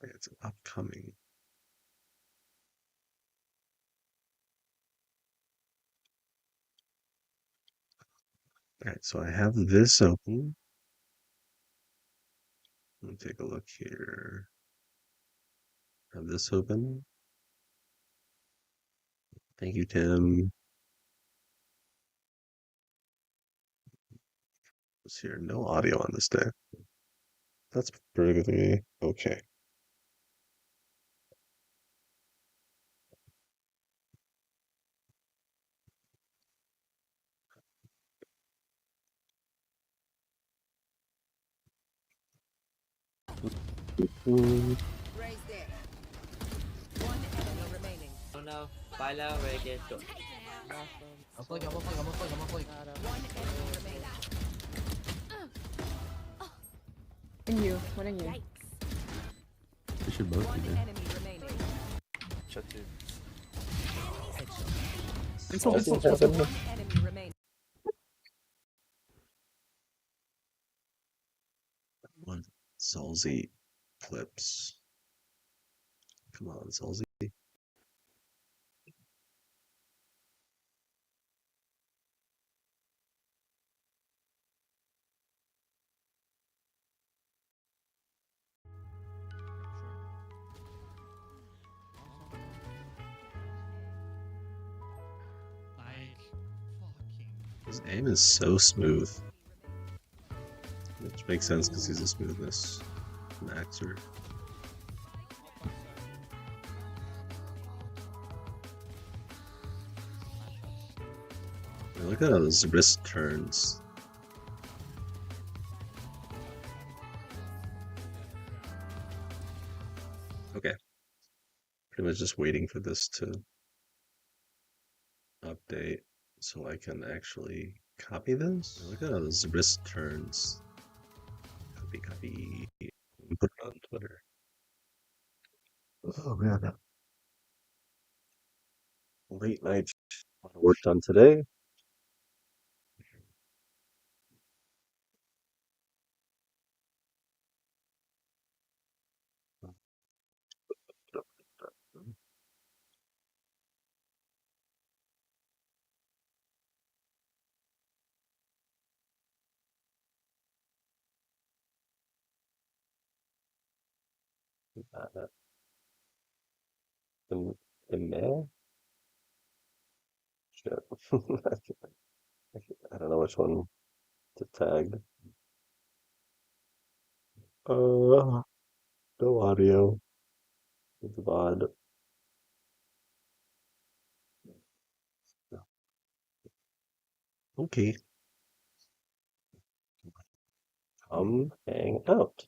It's upcoming. All right, so I have this open. Let me take a look here. Have this open. Thank you, Tim. Let's hear no audio on this day. That's perfectly okay. Raise there. One enemy remaining. Oh no, baila reggaeton. I'm flick, I'm gonna flick, I'm gonna flick, I'm gonna flick. One enemy remaining. And you, what are you? We should both One be there. enemy remaining. Shut it. One enemy remaining. One Salzy clips. Come on, Salzy. His aim is so smooth. Which makes sense because he's a smoothness maxer. Look at how his wrist turns. Okay. Pretty much just waiting for this to update so I can actually copy this. Look at how his wrist turns. Copy, copy. And put it on Twitter. Oh man. Late night. A lot of work done today. Uh, the mail? Shit. I don't know which one to tag. No audio. It's VOD. Okay. Come hang out.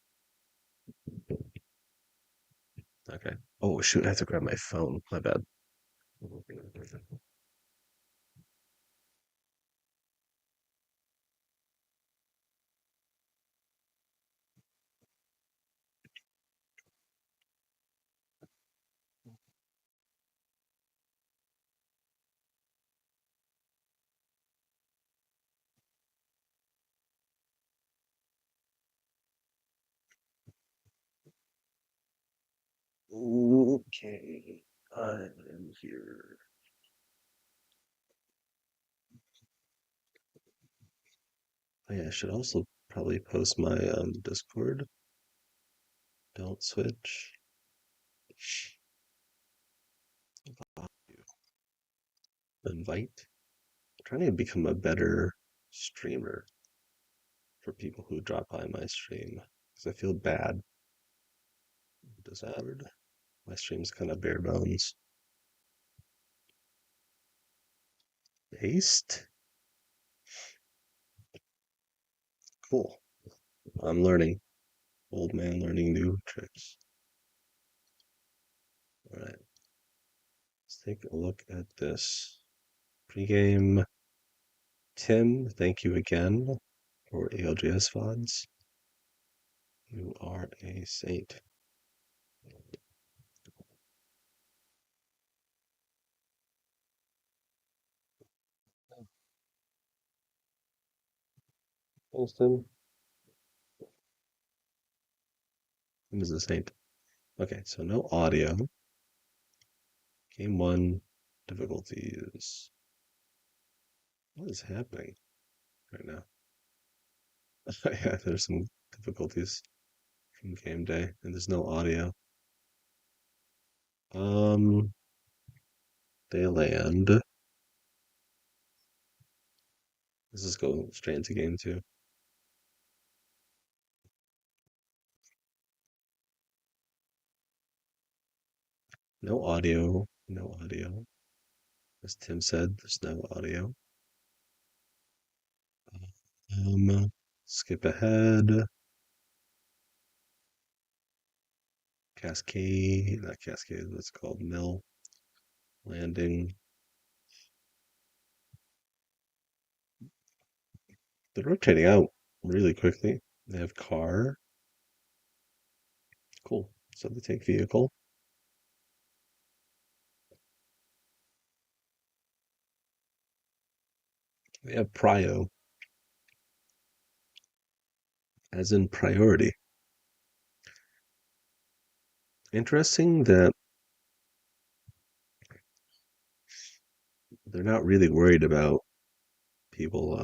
Okay. Oh shoot, I have to grab my phone. My bad. Okay. I'm here. Oh yeah, I should also probably post my Discord. Don't switch. Invite. I'm trying to become a better streamer for people who drop by my stream. Because I feel bad. Discord. My stream's kind of bare bones. Paste. Cool. I'm learning. Old man learning new tricks. All right. Let's take a look at this. Pre-game. Tim, thank you again for ALGS VODs. You are a saint. Thanks, Tim. Tim is a saint. Okay, so no audio. Game one difficulties. What is happening right now? Yeah, there's some difficulties from game day, and there's no audio. They land. Let's just go straight into game two. No audio. No audio. As Tim said, there's no audio. Skip ahead. Cascade, not cascade, what's called mill. Landing. They're rotating out really quickly. They have car. Cool. So they take vehicle. They have prio, as in priority. Interesting that they're not really worried about people.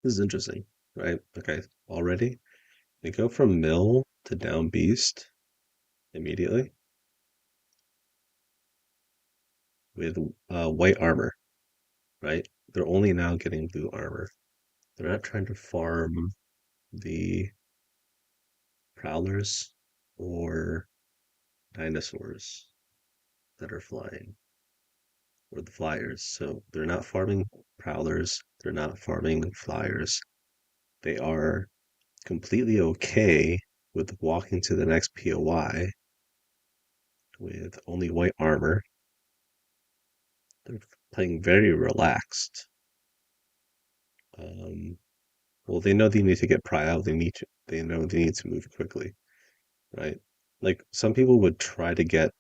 This is interesting, right? Okay, already they go from mill to down beast immediately with white armor, right? They're only now getting blue armor. They're not trying to farm the prowlers or dinosaurs that are flying or the flyers. So they're not farming prowlers, they're not farming flyers. They are completely okay with walking to the next POI with only white armor. They're playing very relaxed. Um, well, they know they need to get pry out. They know they need to move quickly, right? Like some people would try to get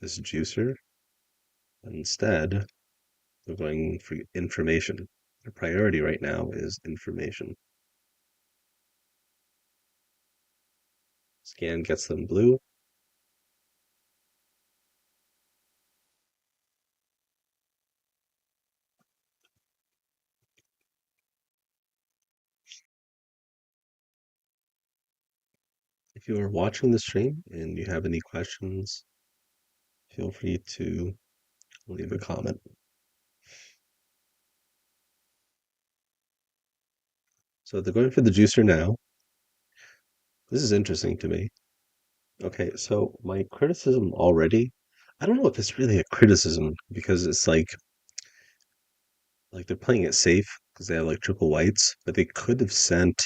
this juicer. Instead, they're going for information. Their priority right now is information. Scan gets them blue. If you are watching the stream and you have any questions, feel free to leave a comment. So they're going for the juicer now. This is interesting to me. Okay, so my criticism already, I don't know if it's really a criticism because it's like they're playing it safe because they have like triple whites, but they could have sent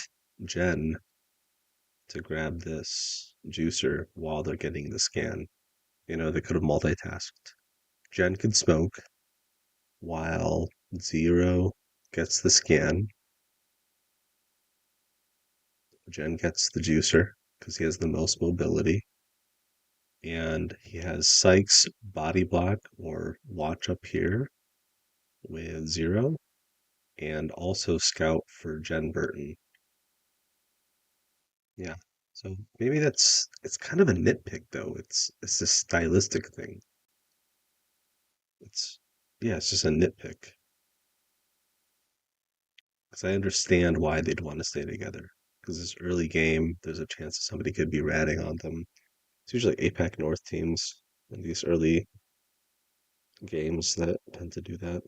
Jen to grab this juicer while they're getting the scan. You know, they could have multitasked. Jen could smoke while Zero gets the scan. Jen gets the juicer because he has the most mobility. And he has Sykes body block or watch up here with Zero. And also scout for Jen Burton. Yeah. So maybe it's kind of a nitpick though. It's a stylistic thing. It's yeah, it's just a nitpick. Because I understand why they'd want to stay together. Because this early game, there's a chance that somebody could be ratting on them. It's usually APAC North teams in these early games that tend to do that.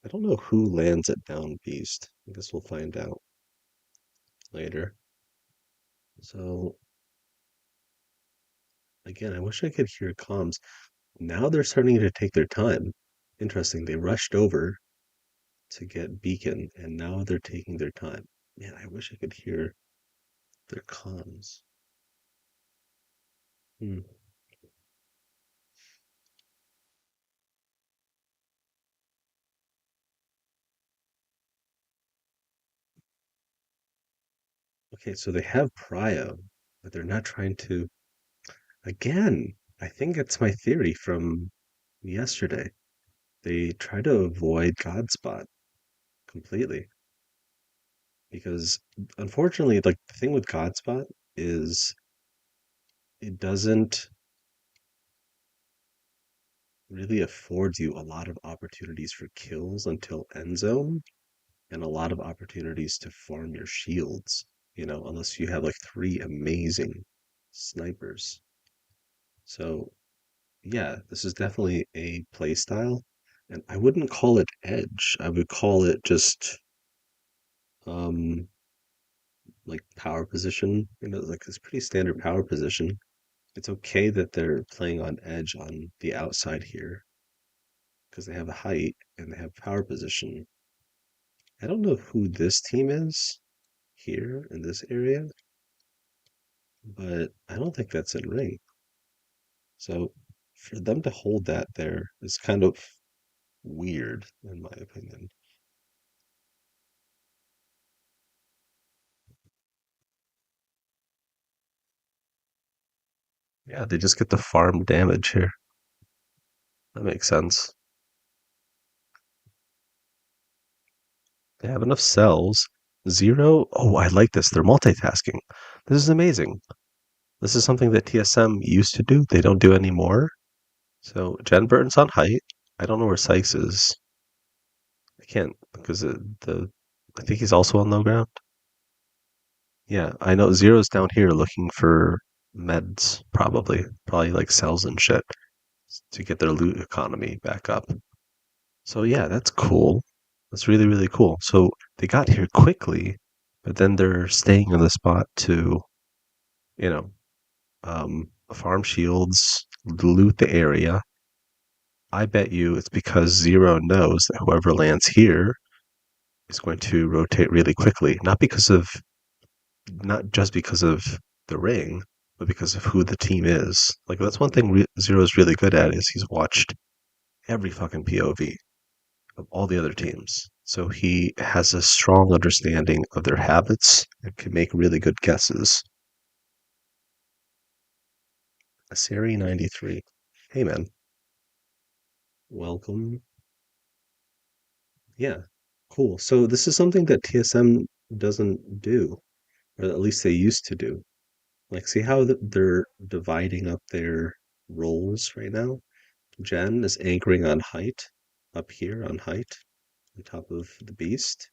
I don't know who lands at Down Beast. I guess we'll find out later. So again, I wish I could hear comms. Now they're starting to take their time. Interesting. They rushed over to get Beacon, and now they're taking their time. Man, I wish I could hear their comms. Hmm. Okay, so they have Prio, but they're not trying to. Again, I think it's my theory from yesterday. They try to avoid Godspot. completely. Because unfortunately, like the thing with Godspot is it doesn't really afford you a lot of opportunities for kills until end zone and a lot of opportunities to farm your shields, unless you have like three amazing snipers. So, yeah, this is definitely a play style, and I wouldn't call it edge. I would call it just um like power position, like it's pretty standard power position. It's okay that they're playing on edge on the outside here because they have a height and they have power position. I don't know who this team is here in this area, but I don't think that's in ring. So for them to hold that there is kind of weird, in my opinion. Yeah, they just get the farm damage here. That makes sense. They have enough cells. Zero. Oh, I like this. They're multitasking. This is amazing. This is something that TSM used to do. They don't do anymore. So Jen Burton's on height. I don't know where Sykes is. I can't because I think he's also on low ground. Yeah, I know Zero's down here looking for meds, probably like cells and shit to get their loot economy back up. So yeah, that's cool. That's really, really cool. So they got here quickly, but then they're staying in the spot to, you know, farm shields, loot the area. I bet you it's because Zero knows that whoever lands here is going to rotate really quickly, not just because of the ring, but because of who the team is. Like that's one thing Zero is really good at is he's watched every fucking POV of all the other teams. So he has a strong understanding of their habits and can make really good guesses. Aseri 93. Hey man, welcome. Yeah, cool. So this is something that TSM doesn't do, or at least they used to do. Like, see how they're dividing up their roles right now? Jen is anchoring on height, up here on height, on top of the beast.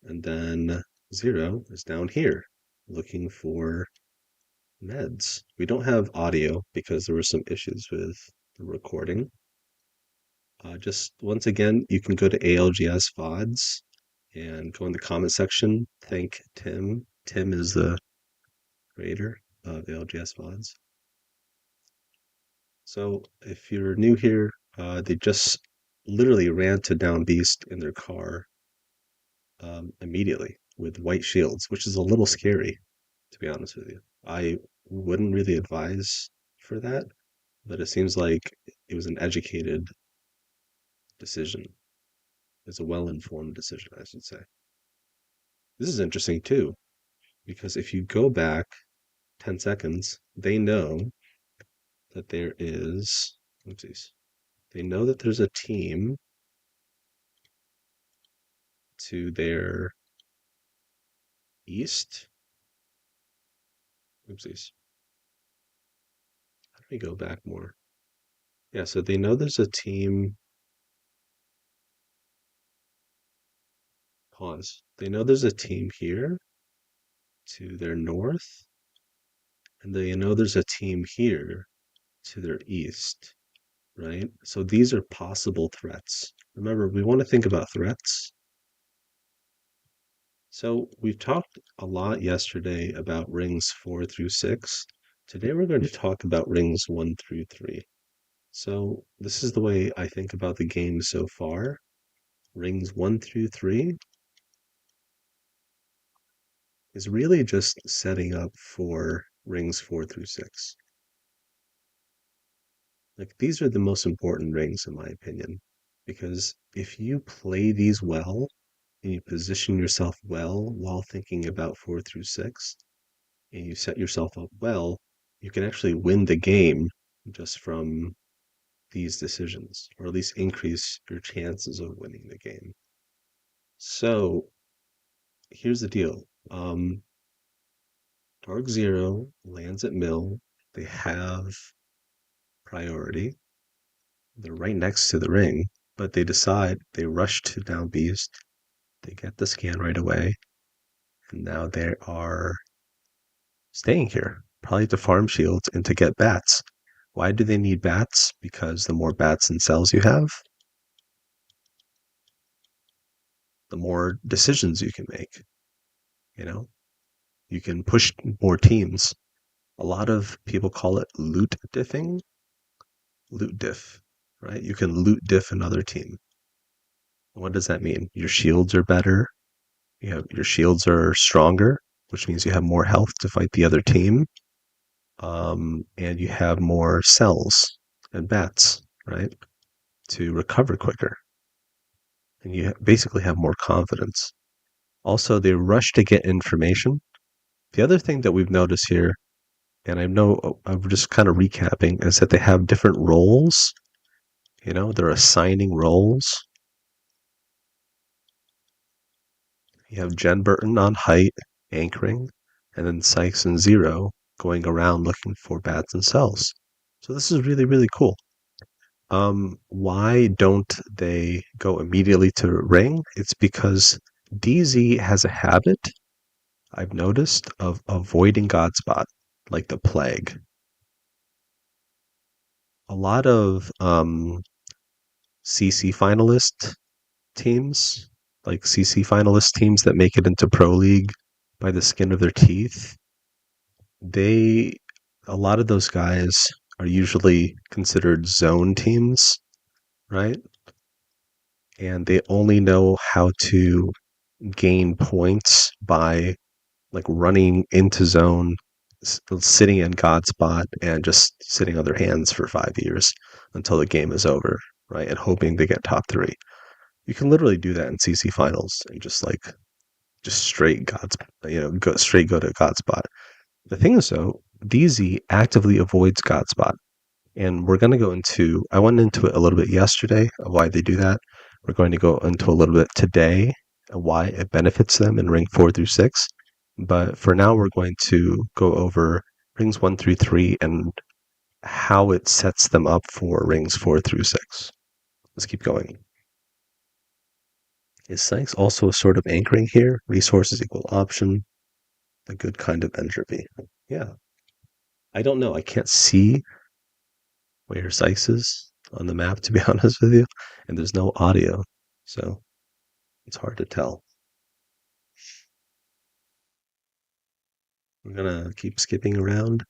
And then Zero is down here, looking for meds. We don't have audio because there were some issues with the recording. Just once again, you can go to ALGS VODs and go in the comment section. Thank Tim. Tim is the creator of ALGS VODs. So if you're new here, they just literally ran to Down Beast in their car immediately with white shields, which is a little scary, to be honest with you. I wouldn't really advise for that, but it seems like it was an educated decision. It's a well-informed decision, I should say. This is interesting too, because if you go back 10 seconds, they know that there is, oopsies, they know that there's a team to their east. Oopsies. How do we go back more? Yeah, so they know there's a team. Pause. They know there's a team here to their north, and they know there's a team here to their east, right? So these are possible threats. Remember, we want to think about threats. So we've talked a lot yesterday about rings 4 through 6. Today we're going to talk about rings 1 through 3. So this is the way I think about the game so far. Rings 1 through 3 is really just setting up for rings 4 through 6. Like these are the most important rings in my opinion, because if you play these well and you position yourself well while thinking about 4 through 6 and you set yourself up well, you can actually win the game just from these decisions, or at least increase your chances of winning the game. So here's the deal. DarkZero lands at mill. They have priority. They're right next to the ring, but they rush to down beast. They get the scan right away, and now they are staying here, probably to farm shields and to get bats. Why do they need bats? Because the more bats and cells you have, the more decisions you can make. You know, you can push more teams. A lot of people call it loot diff, right? You can loot diff another team. What does that mean? Your shields are better. Your shields are stronger, which means you have more health to fight the other team. And you have more cells and bats, right? To recover quicker. And you basically have more confidence. Also, they rush to get information. The other thing that we've noticed here, and I know I'm just kind of recapping, is that they have different roles. They're assigning roles. You have Jen Burton on height, anchoring, and then Sykes and Zero going around looking for bats and cells. So this is really, really cool. Why don't they go immediately to ring? It's because DZ has a habit, I've noticed, of avoiding Godspot like the plague. A lot of CC finalist teams, like CC finalist teams that make it into Pro League by the skin of their teeth, they a lot of those guys are usually considered zone teams, right? And they only know how to gain points by like running into zone, sitting in Godspot, and just sitting on their hands for 5 years until the game is over, right? And hoping they get top three. You can literally do that in CC finals and just straight go to Godspot. The thing is though, DZ actively avoids Godspot. And we're going to go into, I went into it a little bit yesterday of why they do that. We're going to go into a little bit today of why it benefits them in ring 4 through 6. But for now, we're going to go over rings 1 through 3 and how it sets them up for rings 4 through 6. Let's keep going. Is Sykes also a sort of anchoring here? Resources equal option, a good kind of entropy. Yeah. I don't know. I can't see where Sykes is on the map, to be honest with you, and there's no audio, so it's hard to tell. We're gonna keep skipping around.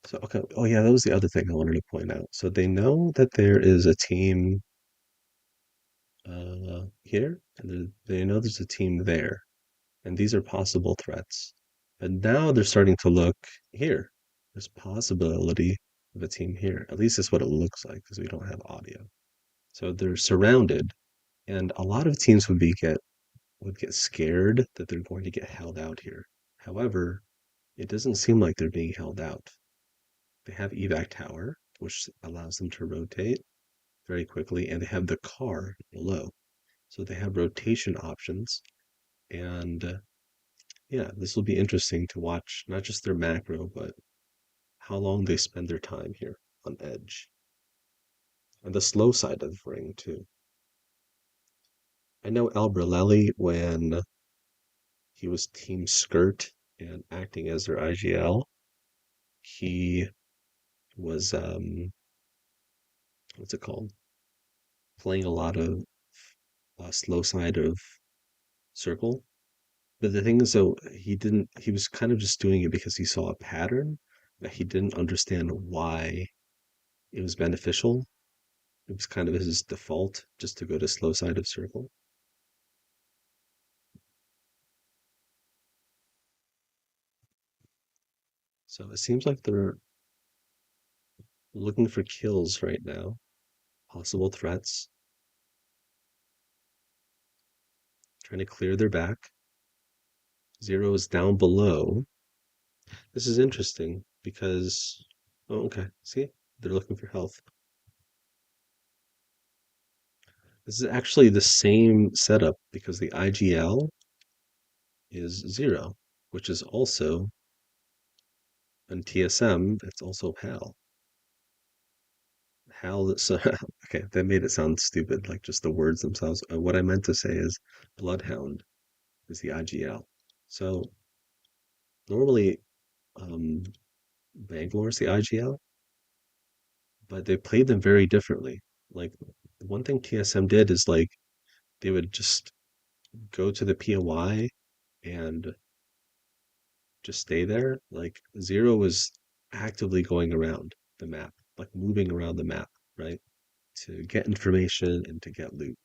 So, okay. Oh, yeah, that was the other thing I wanted to point out. So they know that there is a team here, and they know there's a team there, and these are possible threats. And now they're starting to look here. There's possibility of a team here. At least that's what it looks like because we don't have audio. So they're surrounded, and a lot of teams would get scared that they're going to get held out here. However, it doesn't seem like they're being held out. They have evac tower, which allows them to rotate very quickly, and they have the car below. So they have rotation options, and yeah, this will be interesting to watch, not just their macro, but how long they spend their time here on edge. And the slow side of the ring, too. I know Albrelelli, when he was Team Skirt and acting as their IGL, he was what's it called? Playing a lot of slow side of circle. But the thing is, though, he was kind of just doing it because he saw a pattern that he didn't understand why it was beneficial. It was kind of his default just to go to slow side of circle. So it seems like they're looking for kills right now, possible threats, trying to clear their back. Zero is down below. This is interesting because, oh, okay, see, they're looking for health. This is actually the same setup because the IGL is 0, which is also in TSM, it's also HAL. HAL, so, okay, that made it sound stupid, like just the words themselves. What I meant to say is Bloodhound is the IGL. So normally, um, Bangalore is the IGL, but they played them very differently. Like, one thing TSM did is like they would just go to the POI and just stay there. Like Zero was actively going around the map, like moving around the map, right? To get information and to get loot.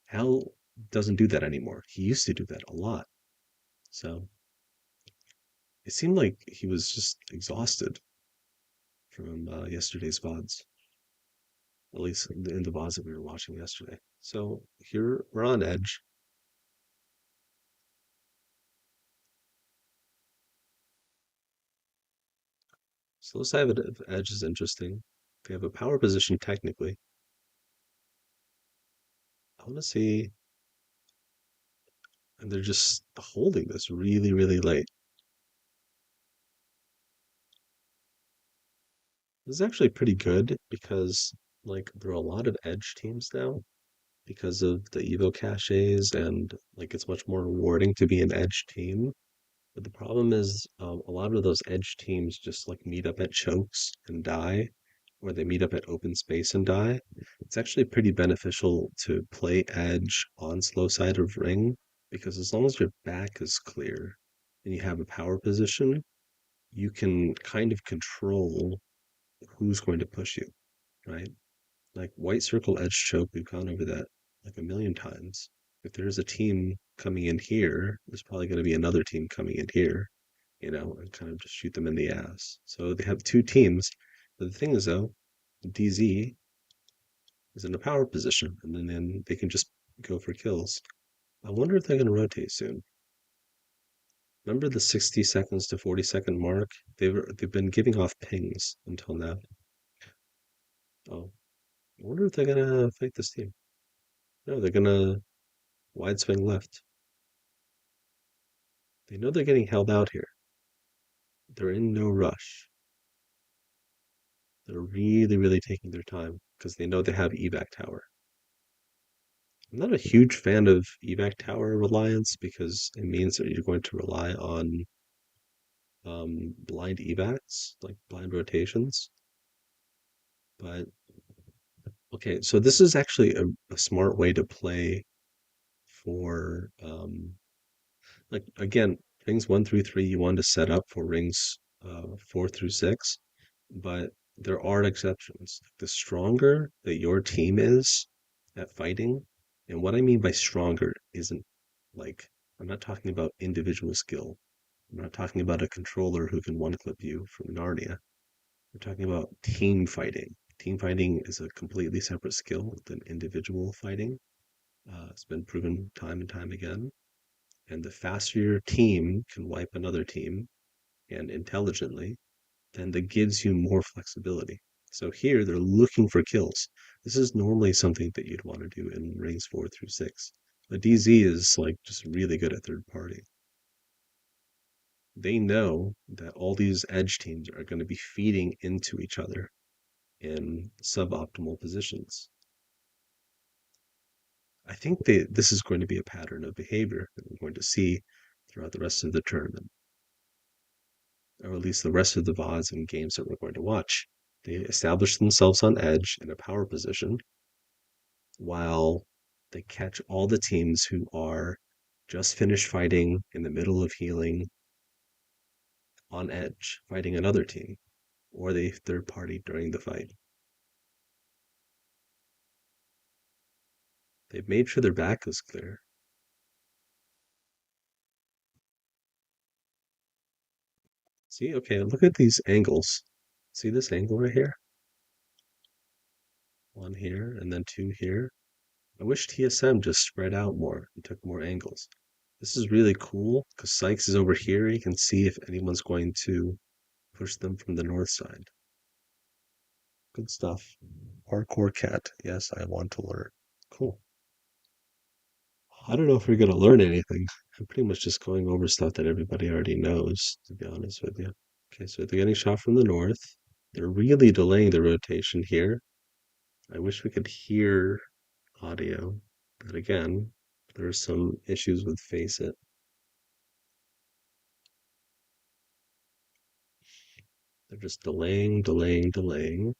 Hal doesn't do that anymore. He used to do that a lot. So it seemed like he was just exhausted from yesterday's VODs, at least in the VODs that we were watching yesterday. So here we're on Edge. So this side of Edge is interesting. They have a power position technically. I want to see, and they're just holding this really, really late. This is actually pretty good because like there are a lot of Edge teams now because of the Evo caches and like it's much more rewarding to be an Edge team. But the problem is a lot of those Edge teams just like meet up at chokes and die, or they meet up at open space and die. It's actually pretty beneficial to play Edge on slow side of ring because as long as your back is clear and you have a power position, you can kind of control who's going to push you, right? Like white circle edge choke, we've gone over that like a million times. If there's a team coming in here, there's probably going to be another team coming in here, and kind of just shoot them in the ass. So they have two teams. But the thing is, though, DZ is in a power position, and then they can just go for kills. I wonder if they're going to rotate soon. Remember the 60 seconds to 40-second mark? They've been giving off pings until now. Oh, I wonder if they're gonna fight this team. No, they're gonna wide swing left. They know they're getting held out here. They're in no rush. They're really, really taking their time because they know they have evac tower. I'm not a huge fan of evac tower reliance because it means that you're going to rely on blind evacs, like blind rotations. But okay, so this is actually a smart way to play for like again, rings 1 through 3 you want to set up for rings 4 through 6, but there are exceptions. The stronger that your team is at fighting, and what I mean by stronger isn't like I'm not talking about individual skill. I'm not talking about a controller who can one clip you from Narnia. We're talking about team fighting. Team fighting is a completely separate skill than individual fighting. It's been proven time and time again. And the faster your team can wipe another team and intelligently, then that gives you more flexibility. So here they're looking for kills. This is normally something that you'd want to do in rings 4 through 6. But DZ is like just really good at third party. They know that all these edge teams are going to be feeding into each other in suboptimal positions. I think this is going to be a pattern of behavior that we're going to see throughout the rest of the tournament, or at least the rest of the VODs and games that we're going to watch. They establish themselves on edge in a power position while they catch all the teams who are just finished fighting in the middle of healing on edge, fighting another team, or they third party during the fight. They've made sure their back is clear. See, okay, look at these angles. See this angle right here? One here, and then two here. I wish TSM just spread out more and took more angles. This is really cool because Sykes is over here. You can see if anyone's going to push them from the north side. Good stuff. Parkour cat. Yes, I want to learn. Cool. I don't know if we're going to learn anything. I'm pretty much just going over stuff that everybody already knows, to be honest with you. Okay, so they're getting shot from the north. They're really delaying the rotation here. I wish we could hear audio, but again, there are some issues with Face It. They're just delaying, delaying, delaying.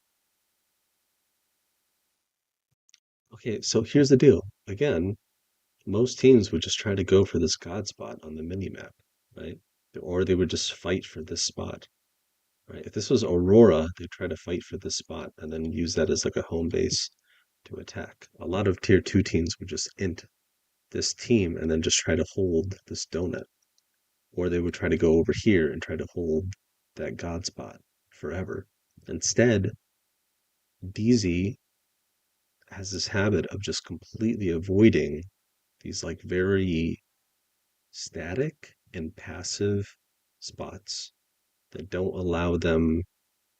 Okay, so here's the deal. Again, most teams would just try to go for this God spot on the mini map, right? Or they would just fight for this spot, right? If this was Aurora, they'd try to fight for this spot and then use that as like a home base to attack. A lot of tier 2 teams would just int this team and then just try to hold this donut. Or they would try to go over here and try to hold that God spot forever. Instead, DZ has this habit of just completely avoiding these like very static and passive spots that don't allow them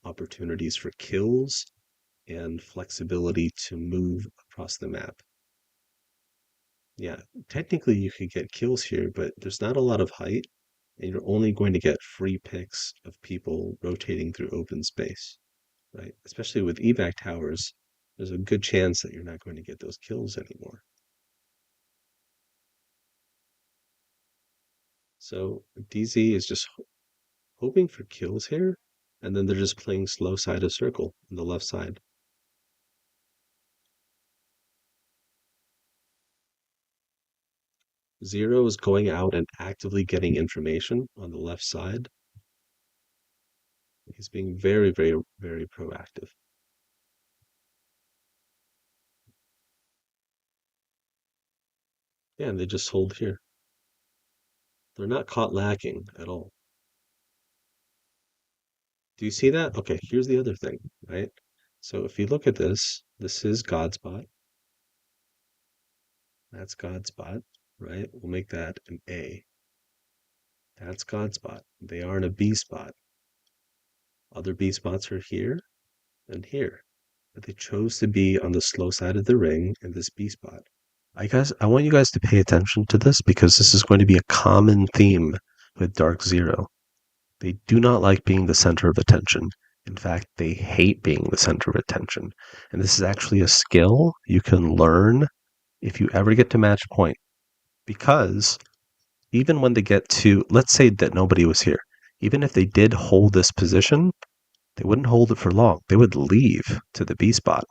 opportunities for kills and flexibility to move across the map. Yeah, technically you could get kills here, but there's not a lot of height, and you're only going to get free picks of people rotating through open space, right? Especially with evac towers, there's a good chance that you're not going to get those kills anymore. So DZ is just hoping for kills here, and then they're just playing slow side of circle on the left side. Zero is going out and actively getting information on the left side. He's being very, very, very proactive. Yeah, and they just hold here. They're not caught lacking at all. Do you see that? Okay, here's the other thing, right? So if you look at this, this is God spot. That's God spot, right? We'll make that an A. That's God spot. They are in a B spot. Other B spots are here and here. But they chose to be on the slow side of the ring in this B spot. I want you guys to pay attention to this because this is going to be a common theme with DarkZero. They do not like being the center of attention. In fact, they hate being the center of attention. And this is actually a skill you can learn if you ever get to match point. Because even when they get to, let's say that nobody was here, even if they did hold this position, they wouldn't hold it for long. They would leave to the B spot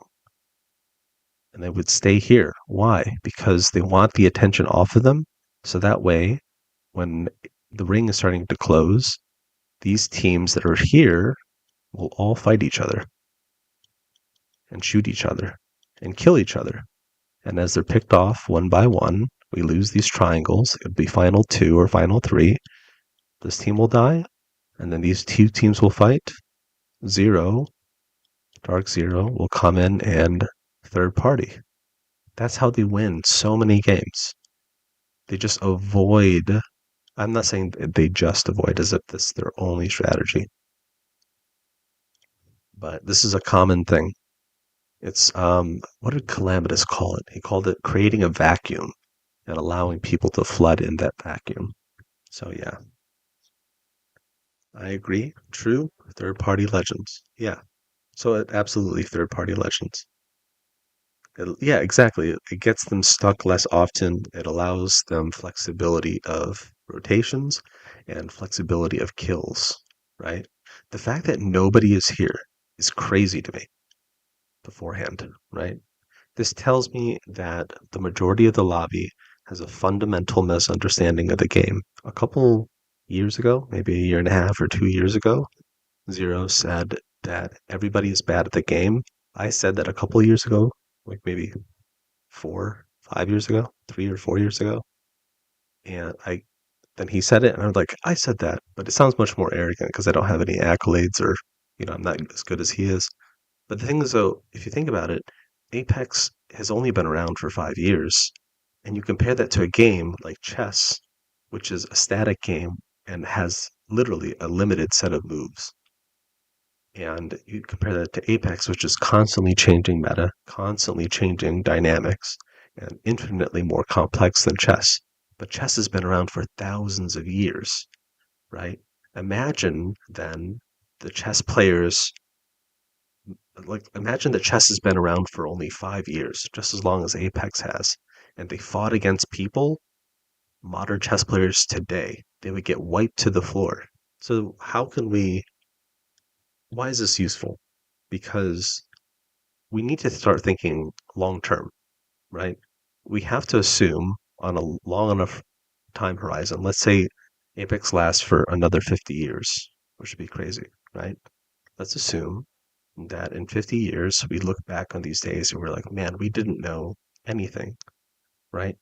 and they would stay here. Why? Because they want the attention off of them. So that way, when the ring is starting to close, these teams that are here will all fight each other and shoot each other and kill each other. And as they're picked off one by one, we lose these triangles. It would be final 2 or final 3. This team will die, and then these 2 teams will fight. DarkZero will come in and third party. That's how they win so many games. They just avoid. I'm not saying they just avoid as if this is their only strategy, but this is a common thing. It's what did Calamitous call it? He called it creating a vacuum and allowing people to flood in that vacuum. So yeah, I agree. True. Third-party legends. Yeah. So absolutely third-party legends. Yeah, exactly. It gets them stuck less often. It allows them flexibility of rotations and flexibility of kills, right? The fact that nobody is here is crazy to me beforehand, right? This tells me that the majority of the lobby has a fundamental misunderstanding of the game. A couple years ago, maybe a year and a half or 2 years ago, Zero said that everybody is bad at the game. I said that a couple years ago, like maybe 4, 5 years ago, 3 or 4 years ago. And then he said it, and I was like, I said that, but it sounds much more arrogant because I don't have any accolades or, I'm not as good as he is. But the thing is, though, if you think about it, Apex has only been around for 5 years, and you compare that to a game like chess, which is a static game and has literally a limited set of moves. And you compare that to Apex, which is constantly changing meta, constantly changing dynamics, and infinitely more complex than chess. But chess has been around for thousands of years, right? Imagine then the chess players, imagine that chess has been around for only 5 years, just as long as Apex has, and they fought against people, modern chess players today, they would get wiped to the floor. So, why is this useful? Because we need to start thinking long term, right? We have to assume on a long enough time horizon, let's say Apex lasts for another 50 years, which would be crazy, right? Let's assume that in 50 years, we look back on these days and we're like, man, we didn't know anything, right?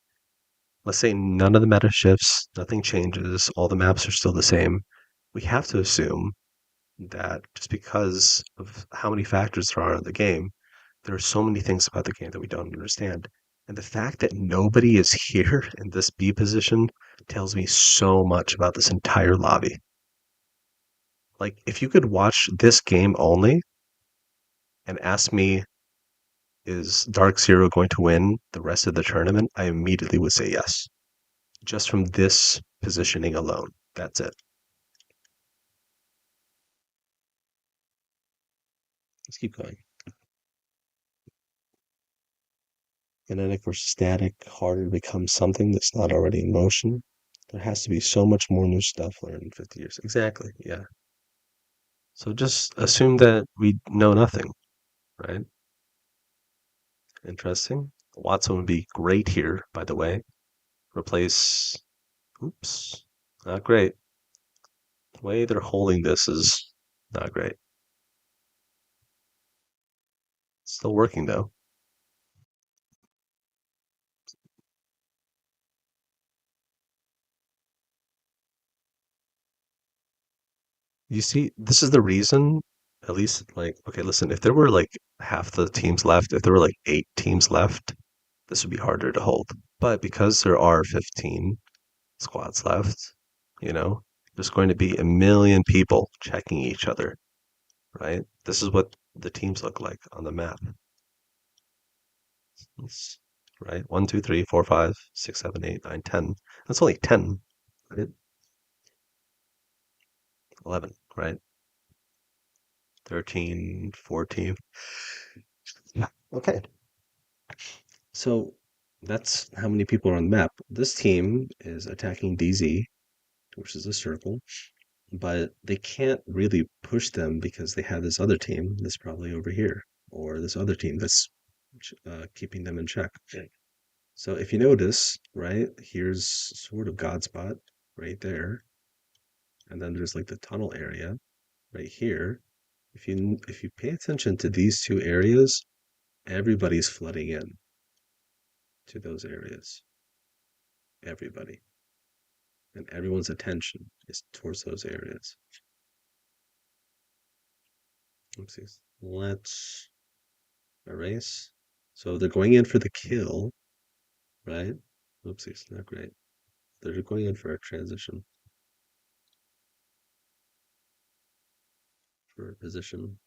Let's say none of the meta shifts, nothing changes, all the maps are still the same. We have to assume that just because of how many factors there are in the game, there are so many things about the game that we don't understand. And the fact that nobody is here in this B position tells me so much about this entire lobby. Like, if you could watch this game only and ask me, is DarkZero going to win the rest of the tournament? I immediately would say yes. Just from this positioning alone. That's it. Let's keep going. Kinetic versus static, harder to become something that's not already in motion. There has to be so much more new stuff learned in 50 years. Exactly, yeah. So just assume that we know nothing, right? Interesting. Watson would be great here, by the way. Replace, oops, not great. The way they're holding this is not great. Still working though. You see, this is the reason, at least like, okay, listen, if there were like half the teams left, if there were like 8 teams left, this would be harder to hold. But because there are 15 squads left, you know, there's going to be a million people checking each other, right? This is what the teams look like on the map. It's, right? 1, 2, 3, 4, 5, 6, 7, 8, 9, 10. That's only 10, right? 11, right? 13, 14. Yeah. Okay. So that's how many people are on the map. This team is attacking DZ, which is a circle, but they can't really push them because they have this other team that's probably over here, or this other team that's keeping them in check. Okay. So if you notice, right, here's sort of God spot right there, and then there's like the tunnel area right here. If you pay attention to these two areas, everybody's flooding in to those areas. Everybody. And everyone's attention is towards those areas. Oopsies. Let's erase. So they're going in for the kill, right? Oopsies, not great. They're going in for a transition, for a position.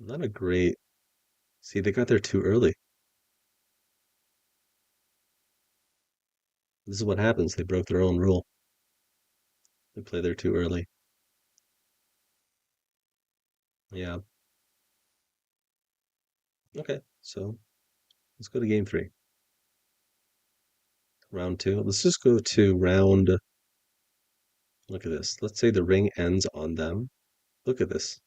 Not a great. See, they got there too early. This is what happens. They broke their own rule. They play there too early. Yeah. Okay, so let's go to game 3. Round 2. Let's just go to round. Look at this. Let's say the ring ends on them. Look at this.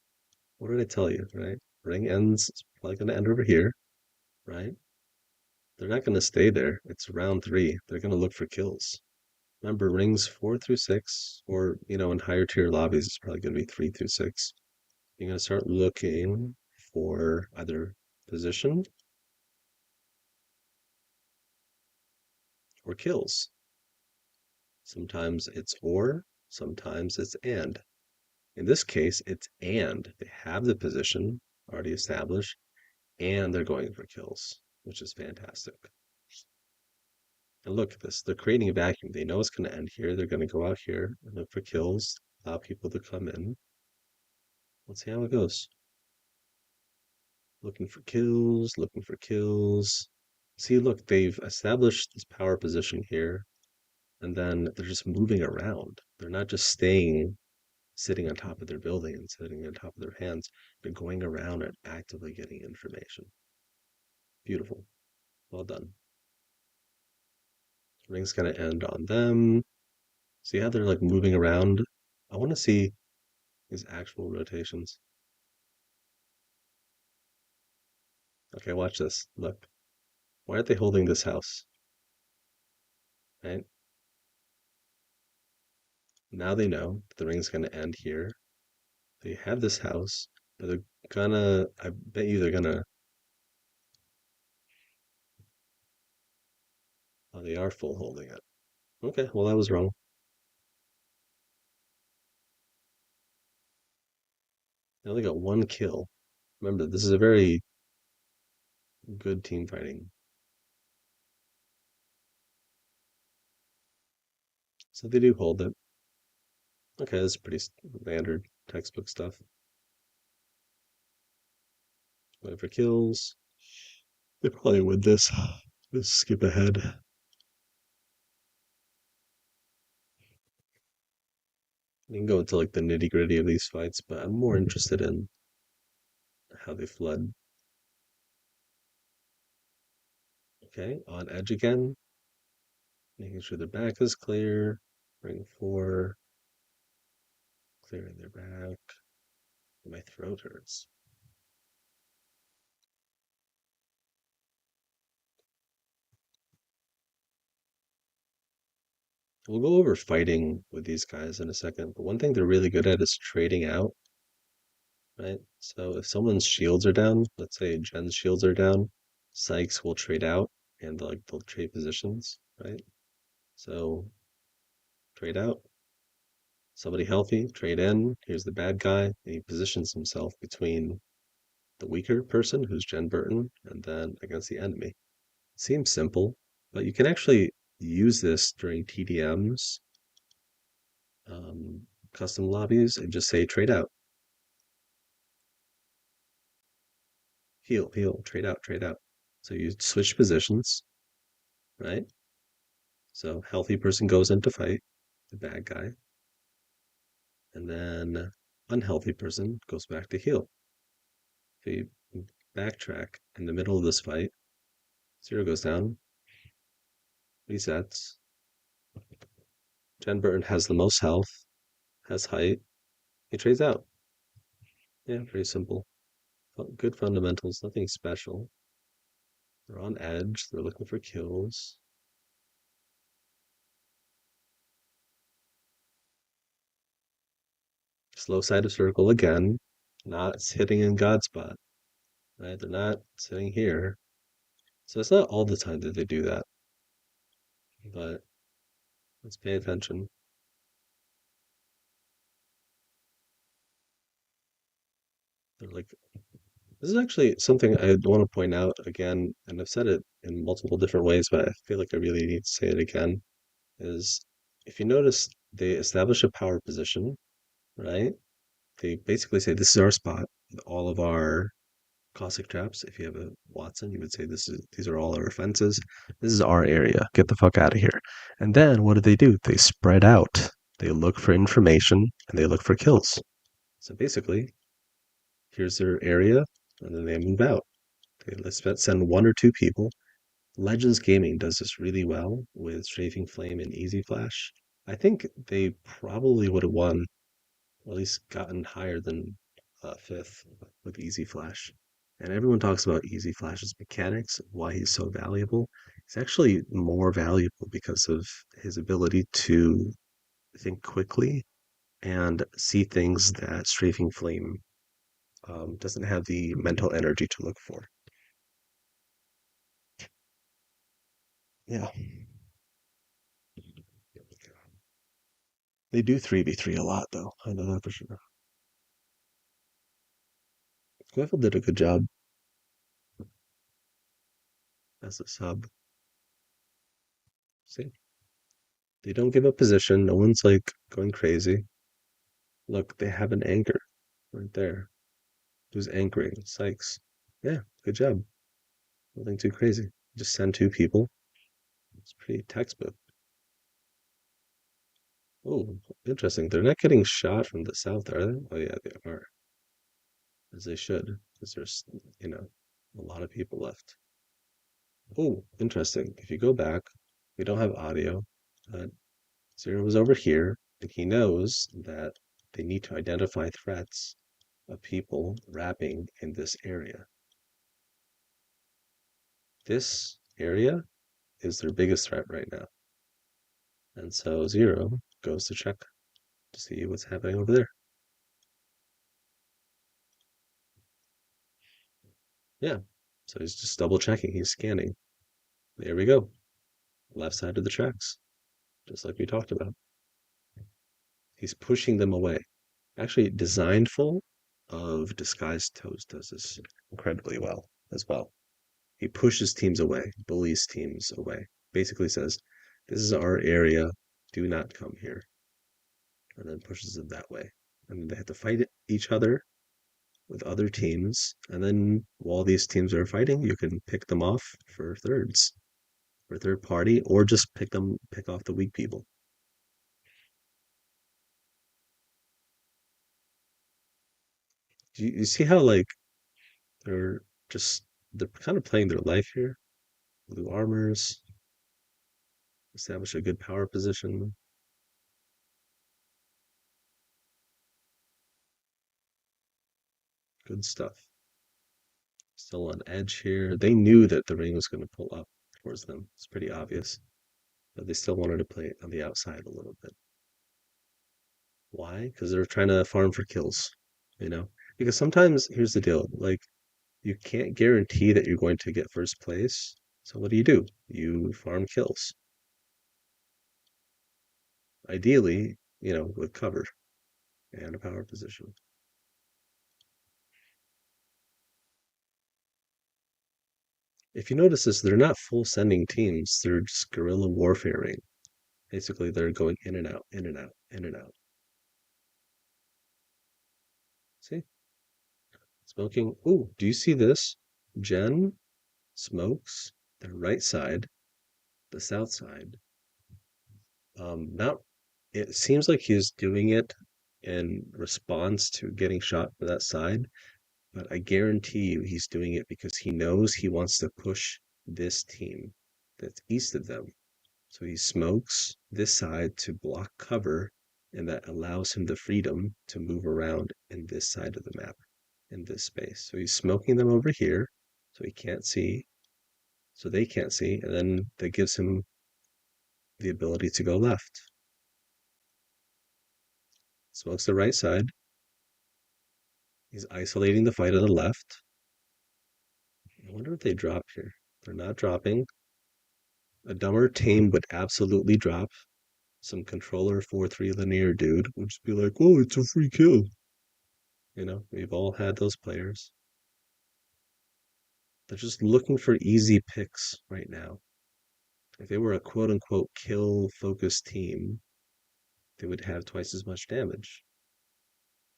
What did I tell you, right? Ring ends, it's probably going to end over here, right? They're not going to stay there. It's round 3. They're going to look for kills. Remember, rings 4 through 6, or, in higher tier lobbies, it's probably going to be 3 through 6. You're going to start looking for either position or kills. Sometimes it's or, sometimes it's and. In this case, it's and. They have the position already established, and they're going for kills, which is fantastic. And look at this. They're creating a vacuum. They know it's going to end here. They're going to go out here and look for kills, allow people to come in. Let's see how it goes. Looking for kills, looking for kills. See, look, they've established this power position here, and then they're just moving around. They're not just staying sitting on top of their building and sitting on top of their hands. They're going around and actively getting information. Beautiful. Well done. Ring's gonna end on them. See how they're like moving around? I want to see his actual rotations. Okay, watch this. Look. Why aren't they holding this house? Right? Now they know the ring's gonna end here. They have this house, but they're gonna, I bet you they're gonna, oh, they are full holding it. Okay, well, that was wrong. They only got one kill. Remember, this is a very good team fighting. So they do hold it. Okay, this is pretty standard textbook stuff. Wait for kills. They probably win this. Just skip ahead. You can go into like the nitty gritty of these fights, but I'm more interested in how they fled. Okay, on edge again. Making sure their back is clear. Ring 4. Clearing their back. My throat hurts. We'll go over fighting with these guys in a second, but one thing they're really good at is trading out, right? So if someone's shields are down, let's say Jen's shields are down, Sykes will trade out and like they'll trade positions, right? So trade out. Somebody healthy, trade in. Here's the bad guy, and he positions himself between the weaker person, who's Jen Burton, and then against the enemy. Seems simple, but you can actually use this during TDMs, custom lobbies, and just say trade out. Heal, heal, trade out, trade out. So you switch positions, right? So healthy person goes in to fight the bad guy, and then unhealthy person goes back to heal. If you backtrack in the middle of this fight, Zero goes down, resets. Jen Burton has the most health, has height. He trades out. Yeah, very simple. Good fundamentals, nothing special. They're on edge, they're looking for kills. Slow side of circle again, not hitting in God spot, right? They're not sitting here. So it's not all the time that they do that, but let's pay attention. They're like, this is actually something I want to point out again, and I've said it in multiple different ways, but I feel like I really need to say it again, is if you notice, they establish a power position, right? They basically say this is our spot with all of our caustic traps. If you have a Watson, you would say these are all our fences. This is our area. Get the fuck out of here. And then what do? They spread out. They look for information and they look for kills. So basically, here's their area, and then they move out. Let's send 1 or 2 people. Legends Gaming does this really well with Strafing Flame and Easy Flash. I think they probably would have won, or at least gotten higher than 5th with Easy Flash. And everyone talks about Easy Flash's mechanics, why he's so valuable. He's actually more valuable because of his ability to think quickly and see things that Strafing Flame doesn't have the mental energy to look for. Yeah. They do 3v3 a lot, though. I know that for sure. Squiffle did a good job as a sub. See? They don't give up position. No one's like going crazy. Look, they have an anchor. right there. Who's anchoring? Sykes. Yeah, good job. Nothing too crazy. Just send two people. It's pretty textbook. Oh, interesting. They're not getting shot from the south, are they? Oh yeah, they are. As they should, because there's, a lot of people left. Oh, interesting. If you go back, we don't have audio. Uh, Zero was over here, and he knows that they need to identify threats of people rapping in this area. This area is their biggest threat right now. And so Zero goes to check to see what's happening over there. Yeah. So he's just double checking. He's scanning. There we go. Left side of the tracks, just like we talked about. He's pushing them away. Actually, Designful of Disguised Toast does this incredibly well as well. He pushes teams away, bullies teams away. Basically says, this is our area, do not come here. And then pushes them that way. And they have to fight each other with other teams. And then while these teams are fighting, you can pick them off for thirds, for third party, or just pick off the weak people. You see how like they're just they're kind of playing their life here. Blue armors, establish a good power position. Good stuff. Still on edge here. They knew that the ring was going to pull up towards them. It's pretty obvious. But they still wanted to play it on the outside a little bit. Why? Because they're trying to farm for kills, you know? Because sometimes, here's the deal, like, you can't guarantee that you're going to get first place. So what do? You farm kills. Ideally, with cover and a power position. If you notice this, they're not full sending teams, they're just guerrilla warfaring. Basically, they're going in and out, in and out, in and out. See? Smoking. Ooh, do you see this? Jen smokes the right side, the south side. Not. It seems like he's doing it in response to getting shot for that side, but I guarantee you he's doing it because he knows he wants to push this team that's east of them. So he smokes this side to block cover, and that allows him the freedom to move around in this side of the map, in this space. So he's smoking them over here, so he can't see, so they can't see, and then that gives him the ability to go left. Smokes the right side. He's isolating the fight on the left. I wonder if they drop here. They're not dropping. A dumber tame would absolutely drop. Some controller 4-3 linear dude would just be like, oh, it's a free kill. We've all had those players. They're just looking for easy picks right now. If they were a quote unquote kill focused team, they would have twice as much damage.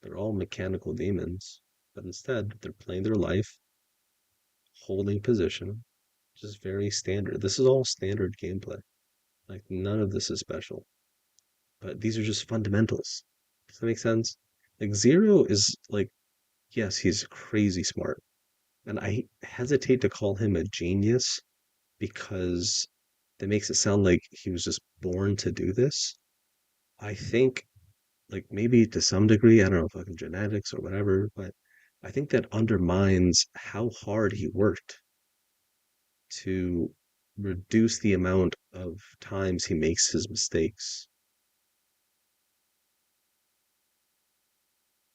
They're all mechanical demons, but instead they're playing their life, holding position, just very standard. This is all standard gameplay. Like none of this is special. But these are just fundamentals. Does that make sense? Like Zero is like, yes, he's crazy smart. And I hesitate to call him a genius because that makes it sound like he was just born to do this. I think, like, maybe to some degree, I don't know, fucking genetics or whatever, but I think that undermines how hard he worked to reduce the amount of times he makes his mistakes.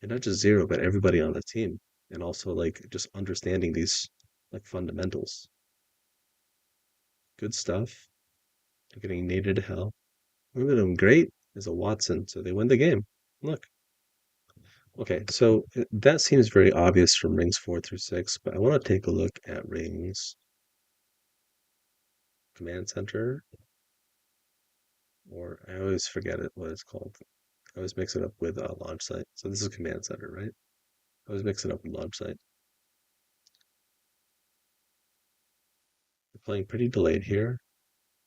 And not just Zero, but everybody on the team. And also, like, just understanding these, like, fundamentals. Good stuff. They're getting naded to hell. Look at him. Great is a Watson. So they win the game. Look. Okay, so that seems very obvious from rings 4 through 6, but I want to take a look at rings command center, or I always forget what it's called. I always mix it up with launch site. So this is command center, right? always mix it up with launch site. They're playing pretty delayed here.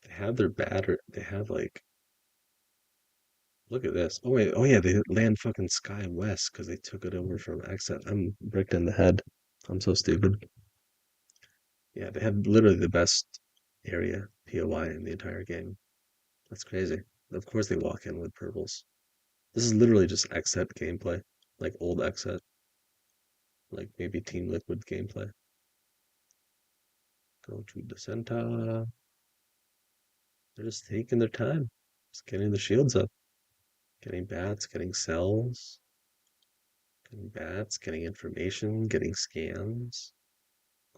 They have their batter. They have like, look at this. Oh wait, oh yeah, they land fucking Sky West because they took it over from Accent. I'm bricked in the head. I'm so stupid. Yeah, they have literally the best area POI in the entire game. That's crazy. Of course they walk in with purples. This is literally just Xset gameplay, like old Xset, like maybe Team Liquid gameplay. Go to the center. They're just taking their time, just getting the shields up, getting bats, getting cells, getting bats, getting information, getting scans.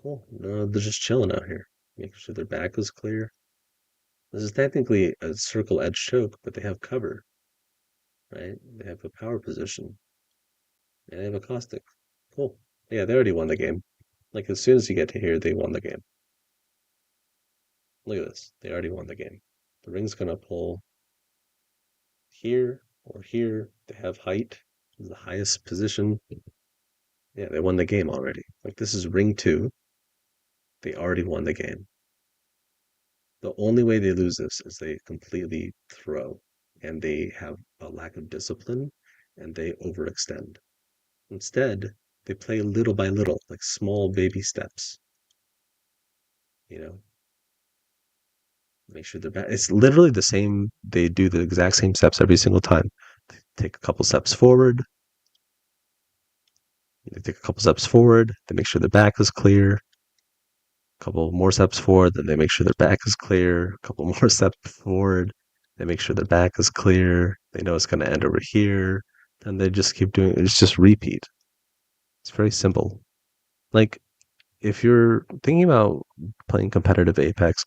Cool. No, they're just chilling out here, making sure their back is clear. This is technically a circle edge choke, but they have cover, right? They have a power position, and they have a caustic. Cool. Yeah, they already won the game. Like as soon as you get to here, they won the game. Look at this. They already won the game. The ring's gonna pull here or here. They have height. This is the highest position. Yeah, they won the game already. Like this is ring 2. They already won the game. The only way they lose this is they completely throw and they have a lack of discipline and they overextend. Instead, they play little by little, like small baby steps. You know, make sure they're back. It's literally the same. They do the exact same steps every single time. They take a couple steps forward. They take a couple steps forward. They make sure their back is clear. A couple more steps forward. Then they make sure their back is clear. A couple more steps forward. They make sure their back is clear. They know it's going to end over here. Then they just keep doing it. It's just repeat. It's very simple. Like, if you're thinking about playing competitive Apex,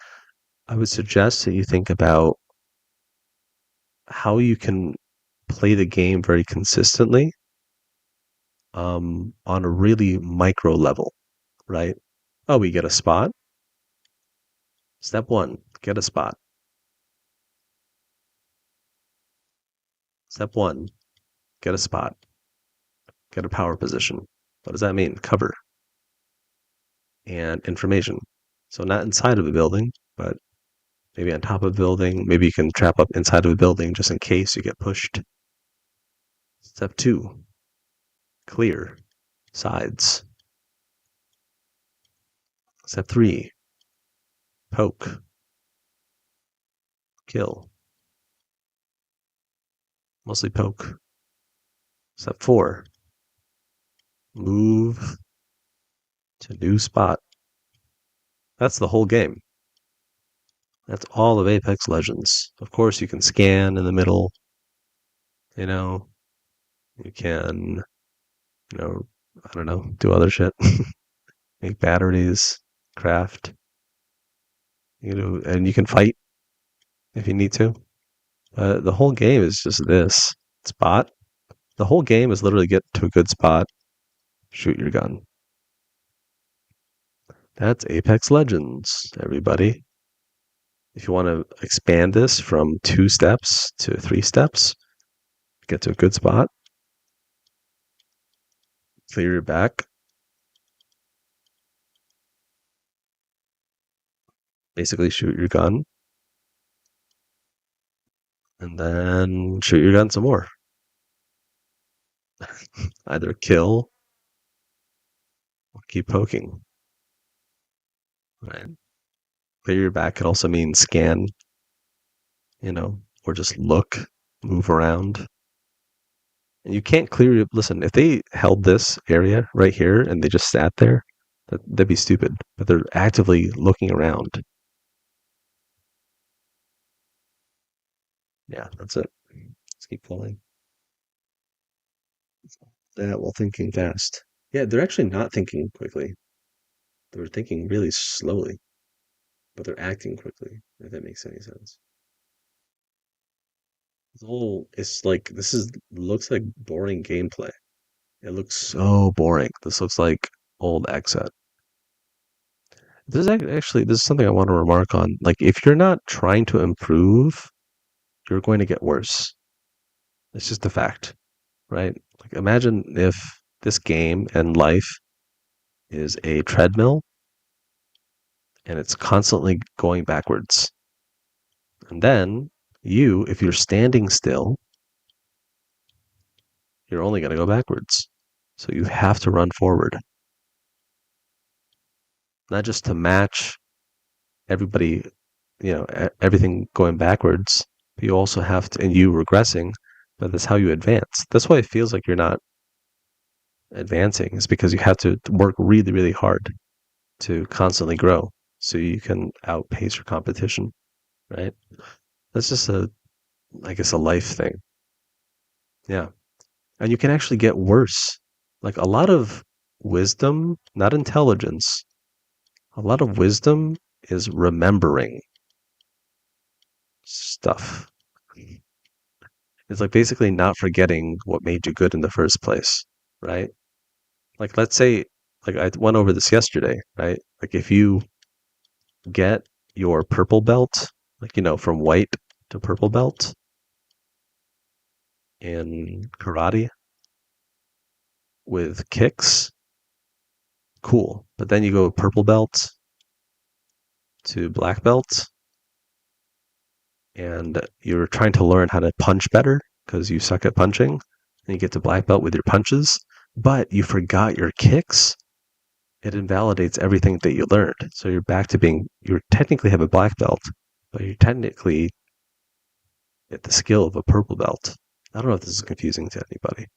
I would suggest that you think about how you can play the game very consistently on a really micro level, right? Oh, we get a spot. Step 1, get a spot. Step 1, get a spot. Get a power position. What does that mean? Cover and information. So not inside of a building, but maybe on top of a building. Maybe you can trap up inside of a building just in case you get pushed. Step 2, clear sides. Step 3, poke, kill. Mostly poke. Step 4, move to new spot. That's the whole game. That's all of Apex Legends. Of course, you can scan in the middle. You know, you can, I don't know, do other shit. Make batteries, craft. And you can fight if you need to. The whole game is just this spot. The whole game is literally get to a good spot, shoot your gun. That's Apex Legends, everybody. If you want to expand this from 2 steps to 3 steps, get to a good spot, clear your back, basically shoot your gun, and then shoot your gun some more. Either kill or keep poking. Right? Clear your back could also mean scan, or just look, move around. And you can't clear your, listen, if they held this area right here and they just sat there, that'd be stupid. But they're actively looking around. Yeah, that's it. Let's keep going. That while thinking fast. Yeah, they're actually not thinking quickly. They're thinking really slowly, but they're acting quickly, if that makes any sense. It's like, looks like boring gameplay. It looks so boring. This looks like old Xset. This is something I want to remark on. Like, if you're not trying to improve, you're going to get worse. It's just a fact, right? Like, imagine if this game and life is a treadmill and it's constantly going backwards. And then if you're standing still, you're only going to go backwards. So you have to run forward. Not just to match everybody, everything going backwards, but you also have to, and you regressing, but that's how you advance. That's why it feels like you're not advancing, is because you have to work really, really hard to constantly grow so you can outpace your competition, right? That's just I guess, a life thing. Yeah. And you can actually get worse. Like a lot of wisdom, not intelligence, a lot of wisdom is remembering stuff. It's like basically not forgetting what made you good in the first place, right? Like let's say, like I went over this yesterday, right? Like if you get your purple belt, like from white to purple belt in karate with kicks, cool. But then you go purple belt to black belt and you're trying to learn how to punch better because you suck at punching, and you get to black belt with your punches, but you forgot your kicks. It invalidates everything that you learned. So you're back to you technically have a black belt, but you're technically at the skill of a purple belt. I don't know if this is confusing to anybody.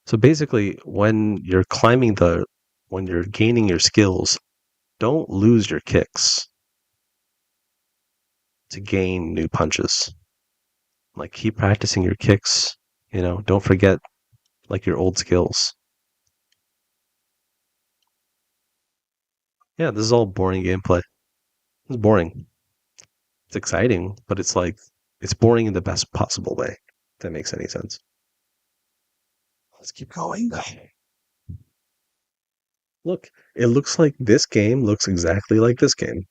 So basically, when you're gaining your skills, don't lose your kicks to gain new punches. Like keep practicing your kicks, don't forget like your old skills. Yeah, this is all boring gameplay. It's boring. It's exciting, but it's boring in the best possible way. If that makes any sense. Let's keep going. Look, it looks like this game looks exactly like this game.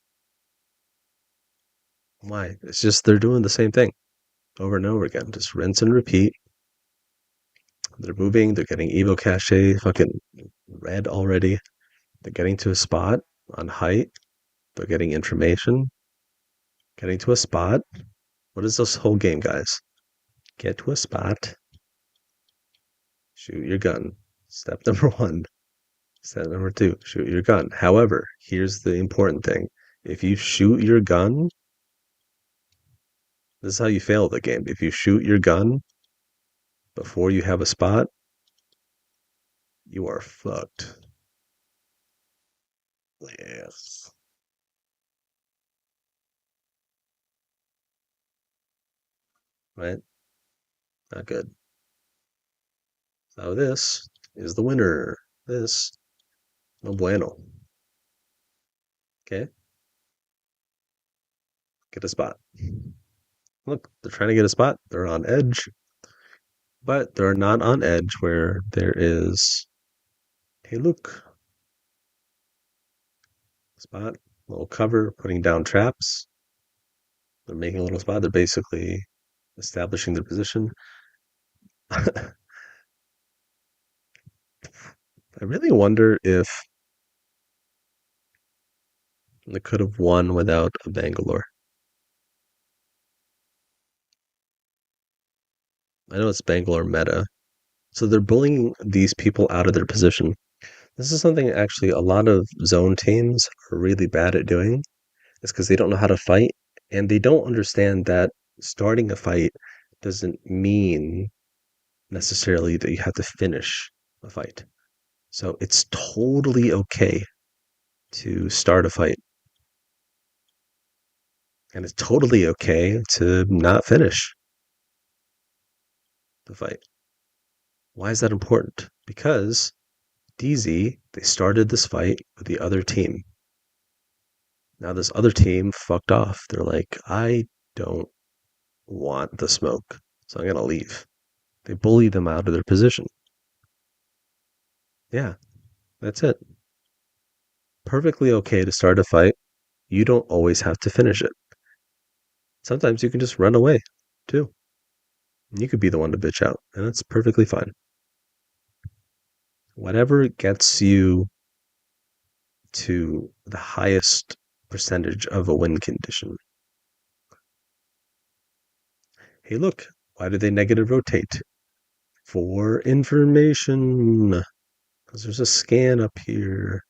Why? It's just they're doing the same thing over and over again. Just rinse and repeat. They're moving, they're getting Evo Cache, fucking red already. They're getting to a spot on height. They're getting information. Getting to a spot. What is this whole game, guys? Get to a spot. Shoot your gun. Step number 1. Step number 2, shoot your gun. However, here's the important thing. If you shoot your gun, this is how you fail the game. If you shoot your gun before you have a spot, you are fucked. Yes. Right? Not good. So this is the winner. This, no bueno. Okay? Get a spot. Look, they're trying to get a spot. They're on edge. But they're not on edge where there is, hey, look, spot, little cover, putting down traps. They're making a little spot. They're basically establishing their position. I really wonder if they could have won without a Bangalore. I know it's Bangalore meta. So they're bullying these people out of their position. This is something actually a lot of zone teams are really bad at doing. It's because they don't know how to fight, and they don't understand that starting a fight doesn't mean necessarily that you have to finish a fight. So it's totally okay to start a fight. And it's totally okay to not finish the fight. Why is that important? Because DZ, they started this fight with the other team. Now this other team fucked off. They're like, I don't want the smoke, so I'm going to leave. They bully them out of their position. Yeah, that's it. Perfectly okay to start a fight. You don't always have to finish it. Sometimes you can just run away, too. You could be the one to bitch out, and that's perfectly fine. Whatever gets you to the highest percentage of a win condition. Hey, look, why do they negative rotate? For information. Because there's a scan up here.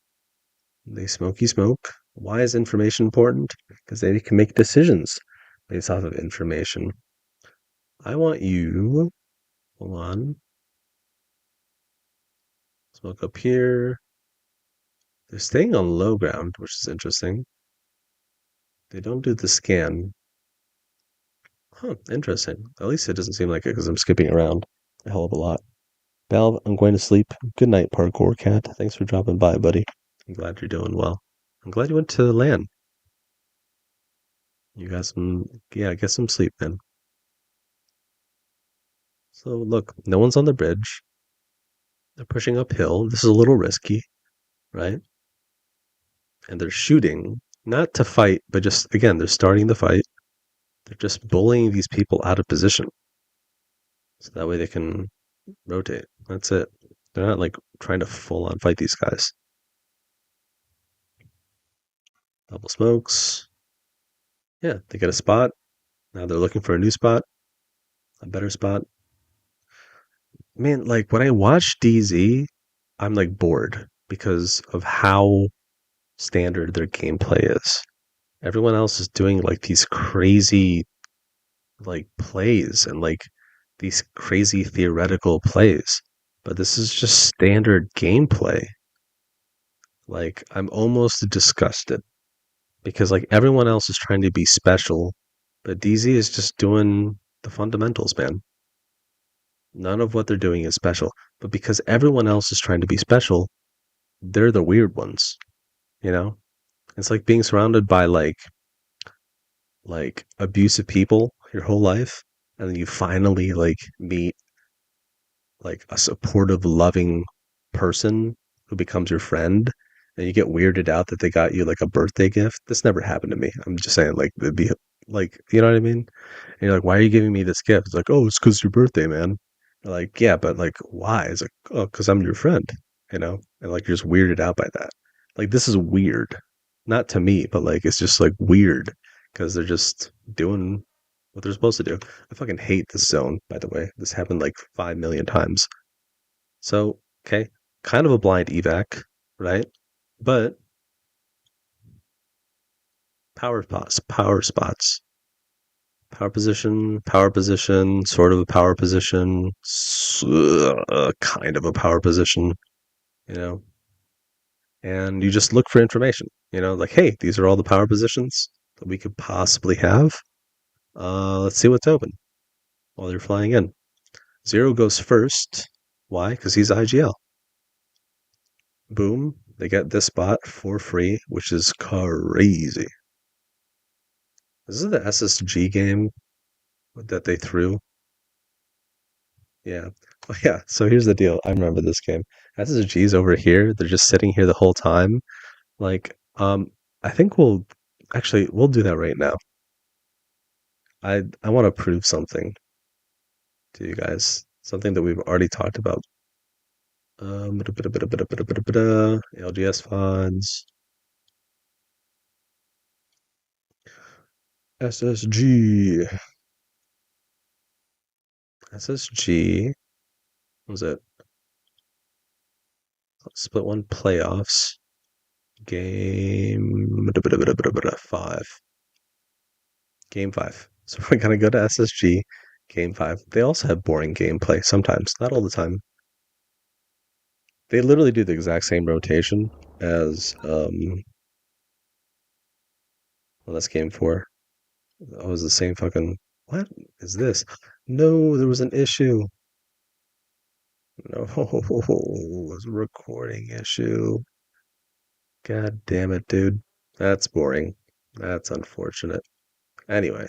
They smoky smoke. Why is information important? Because they can make decisions based off of information. I want you. Hold on. Smoke up here. They're staying on low ground, which is interesting. They don't do the scan. Huh, interesting. At least it doesn't seem like it because I'm skipping around a hell of a lot. Valve, I'm going to sleep. Good night, Parkour Cat. Thanks for dropping by, buddy. I'm glad you're doing well. I'm glad you went to LAN. You got some, yeah, get some sleep, man. So look, no one's on the bridge. They're pushing uphill. This is a little risky, right? And they're shooting, not to fight, but just, again, they're starting the fight. They're just bullying these people out of position. So that way they can rotate. That's it. They're not like trying to full on fight these guys. Double smokes. Yeah, they get a spot. Now they're looking for a new spot, a better spot. Man, like when I watch DZ, I'm like bored because of how standard their gameplay is. Everyone else is doing like these crazy like plays and like these crazy theoretical plays. But this is just standard gameplay. Like I'm almost disgusted because like everyone else is trying to be special, but DZ is just doing the fundamentals, man. None of what they're doing is special, but because everyone else is trying to be special, they're the weird ones, you know? It's like being surrounded by like abusive people your whole life and then you finally like meet like a supportive, loving person who becomes your friend and you get weirded out that they got you like a birthday gift. This never happened to me. I'm just saying like it'd be like, you know what I mean? And you're like, why are you giving me this gift? It's like, oh, it's because it's your birthday, man. You're like, yeah, but like, why? It's like, oh, because I'm your friend, you know? And like, you're just weirded out by that. Like, this is weird. Not to me, but like, it's just like weird because they're just doing what they're supposed to do. I fucking hate this zone, by the way. This happened like 5 million times. So, okay, kind of a blind evac, right? But power spots, power position, sort of a power position, kind of a power position, you know. And you just look for information, you know, like, hey, these are all the power positions that we could possibly have. Let's see what's open while you're flying in. Zero goes first. Why? Because he's IGL. Boom. They get this spot for free, which is crazy. This is the SSG game that they threw. Yeah. Oh, yeah. So here's the deal. I remember this game. SSG's over here. They're just sitting here the whole time. Like, I think we'll do that right now. I want to prove something to you guys. Something that we've already talked about. ALGS funds. SSG. SSG. What was it? Split one playoffs. Game 5. Game 5. So we're gonna go to SSG. Game 5. They also have boring gameplay sometimes, not all the time. They literally do the exact same rotation as well, that's game 4. Oh, it was the same fucking what is this? No, there was an issue. No, it was a recording issue. God damn it, dude. That's boring. That's unfortunate. Anyway,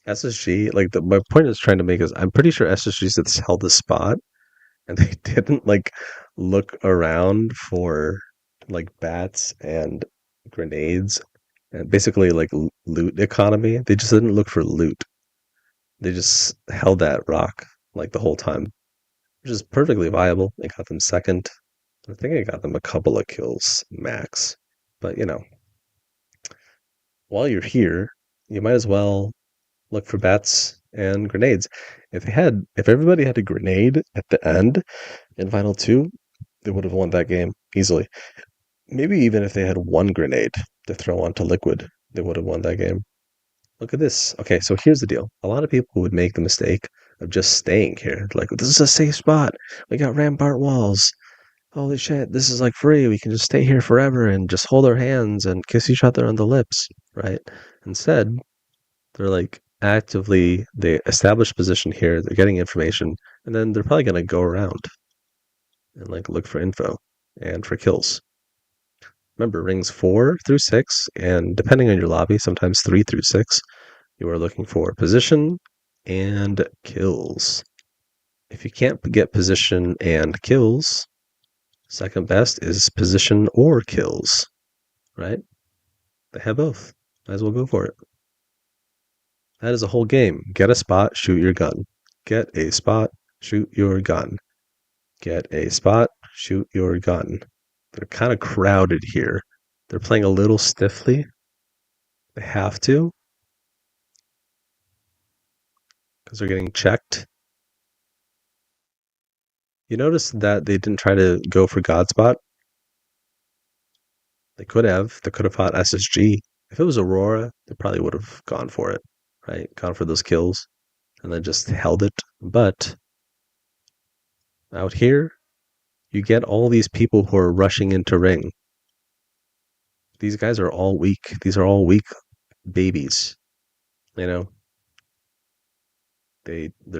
SSG, like my point is trying to make is I'm pretty sure SSG's that's held the spot and they didn't like look around for like bats and grenades and basically like loot economy. They just didn't look for loot. They just held that rock like the whole time. which is perfectly viable. I got them second. I think I got them a couple of kills max. But, while you're here, you might as well look for bats and grenades. If everybody had a grenade at the end in Final 2, they would have won that game easily. Maybe even if they had one grenade to throw onto Liquid, they would have won that game. Look at this. Okay, so here's the deal. A lot of people would make the mistake of just staying here. Like, this is a safe spot. We got rampart walls. Holy shit, this is like free. We can just stay here forever and just hold our hands and kiss each other on the lips, right? Instead, they're like they establish position here, they're getting information, and then they're probably gonna go around and like look for info and for kills. Remember, rings 4 through 6, and depending on your lobby, sometimes 3 through 6, you are looking for position and kills. If you can't get position and kills, second best is position or kills, right? They have both. Might as well go for it. That is a whole game. Get a spot, shoot your gun. Get a spot, shoot your gun. Get a spot, shoot your gun. They're kind of crowded here. They're playing a little stiffly. They have to, because they're getting checked. You notice that they didn't try to go for Godspot? They could have. They could have fought SSG. If it was Aurora, they probably would have gone for it, right? Gone for those kills and then just held it. But out here, you get all these people who are rushing into ring. These guys are all weak. These are all weak babies. Their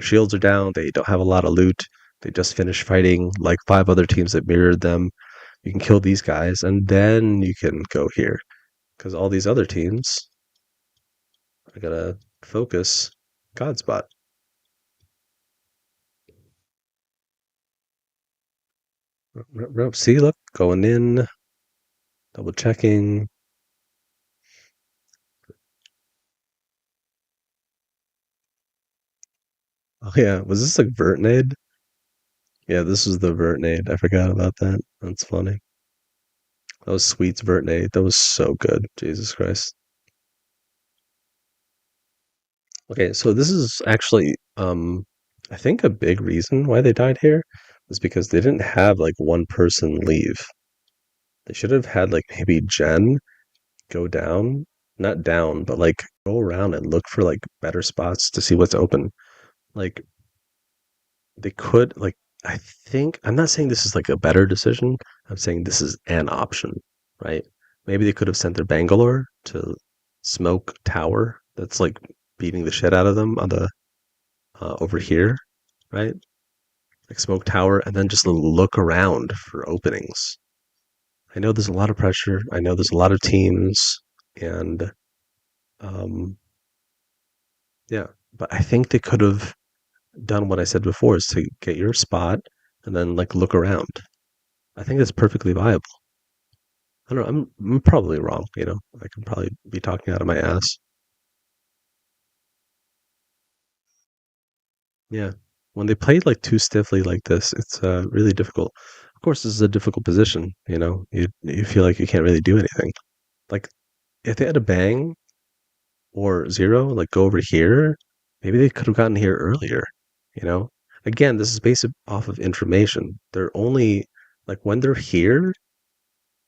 shields are down. They don't have a lot of loot. They just finished fighting like 5 other teams that mirrored them. You can kill these guys, and then you can go here. Because all these other teams are gonna focus Godspot. See, look, going in, double checking. Oh yeah, was this like Vertnade? Yeah, this was the Vertnade. I forgot about that. That's funny. That was Sweet's Vertnade. That was so good. Jesus Christ. Okay, so this is actually I think a big reason why they died here was because they didn't have like one person leave. They should have had like maybe Jen go down, not down, but like go around and look for like better spots to see what's open. Like they could like I think I'm not saying this is like a better decision. I'm saying this is an option, right? Maybe they could have sent their Bangalore to smoke tower that's like beating the shit out of them on the over here, right? Like smoke tower and then just look around for openings. I know there's a lot of pressure. I know there's a lot of teams and um yeah, but I think they could have done what I said before is to get your spot and then like look around. I think that's perfectly viable. I don't know. I'm probably wrong. I could probably be talking out of my ass. Yeah, when they played like too stiffly like this, it's really difficult. Of course, this is a difficult position. You feel like you can't really do anything. Like if they had a bang or zero, like go over here, maybe they could have gotten here earlier. You know, again, this is based off of information. They're only like when they're here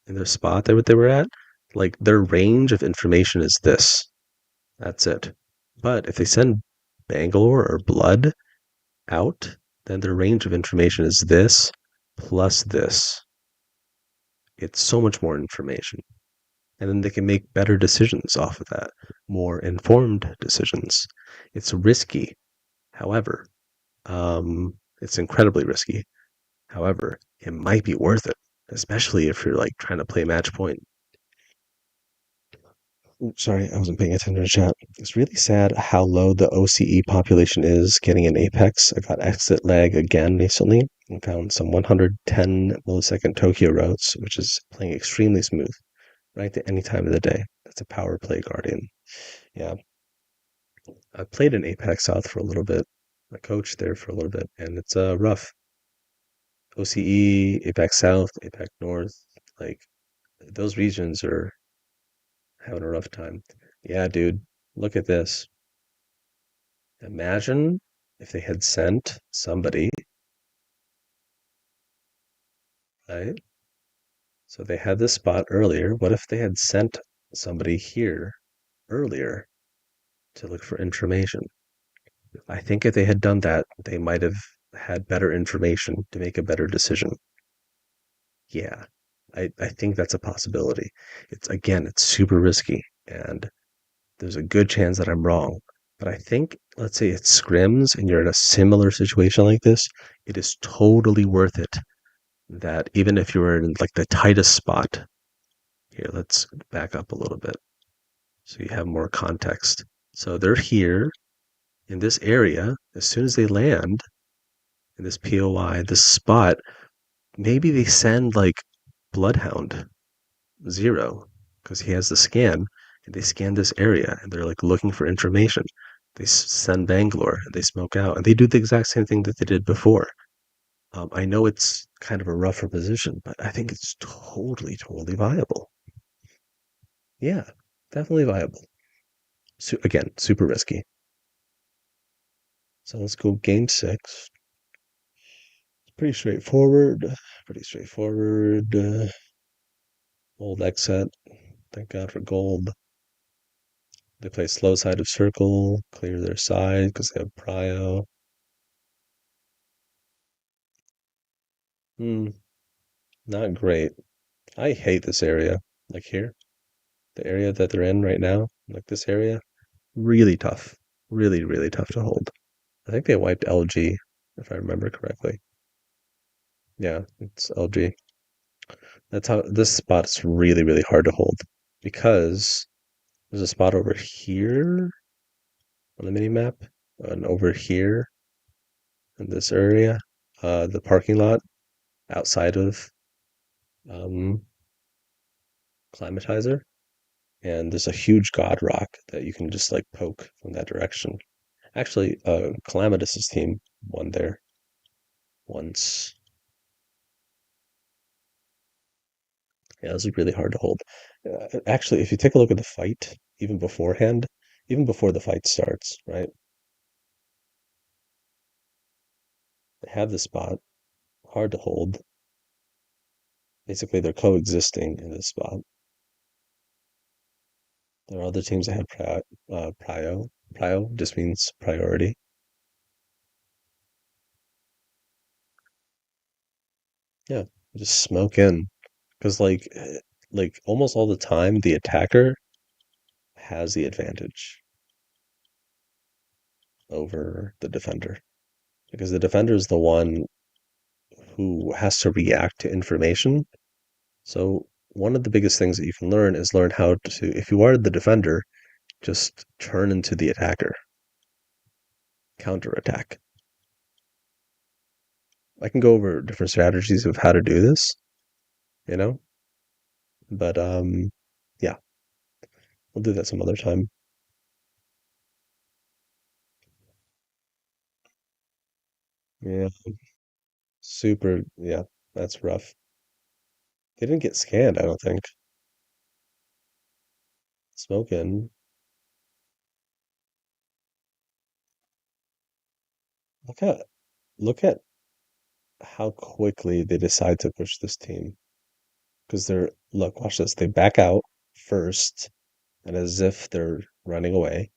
in their spot that they were at, like their range of information is this. That's it. But if they send Bangalore or Blood out, then their range of information is this plus this. It's so much more information. And then they can make better decisions off of that, more informed decisions. It's risky. However, it's incredibly risky. However, it might be worth it, especially if you're like trying to play match point. Sorry, I wasn't paying attention to chat. It's really sad how low the OCE population is getting in Apex. I got exit lag again recently and found some 110 millisecond Tokyo routes, which is playing extremely smooth, right at any time of the day. That's a power play Guardian. Yeah. I played in Apex South for a little bit. I coached there for a little bit, and it's rough. OCE, APAC South, APAC North, like those regions are having a rough time. Yeah, dude, look at this. Imagine if they had sent somebody, right? So they had this spot earlier. What if they had sent somebody here earlier to look for information? I think if they had done that, they might have had better information to make a better decision. Yeah, I think that's a possibility. It's again, it's super risky, and there's a good chance that I'm wrong. But I think, let's say it's scrims and you're in a similar situation like this, it is totally worth it that even if you're in like the tightest spot, here, let's back up a little bit so you have more context. So they're here in this area. As soon as they land in this POI, this spot, maybe they send like Bloodhound Zero because he has the scan and they scan this area and they're like looking for information. They send Bangalore and they smoke out and they do the exact same thing that they did before. I know it's kind of a rougher position, but I think it's totally viable. Yeah, definitely viable. So again, super risky. So let's go game six. It's pretty straightforward. Pretty straightforward. Old X set. Thank God for gold. They play slow side of circle, clear their side because they have prio. Not great. I hate this area. Like here, the area that they're in right now, like this area, really tough. Really tough to hold. I think they wiped LG, if I remember correctly. Yeah, it's LG. That's how this spot's really hard to hold because there's a spot over here on the mini map and over here in this area, the parking lot outside of um, Climatizer, and there's a huge god rock that you can just like poke from that direction. Actually, Calamitas's team won there once. Yeah, this is really hard to hold. Actually, if you take a look at the fight, even beforehand, even before the fight starts, right? They have the spot, hard to hold. Basically, they're coexisting in this spot. There are other teams that have prio. Prio just means priority. Yeah, just smoke in. Because like almost all the time, the attacker has the advantage over the defender. Because the defender is the one who has to react to information. So one of the biggest things that you can learn is learn how to, if you are the defender, just turn into the attacker, counterattack. I can go over different strategies of how to do this, you know, but yeah, we'll do that some other time. Yeah, super. Yeah, that's rough. They didn't get scanned, I don't think. Smoking. Look at look at how quickly they decide to push this team. Because they're look, watch this. They back out first, and as if they're running away,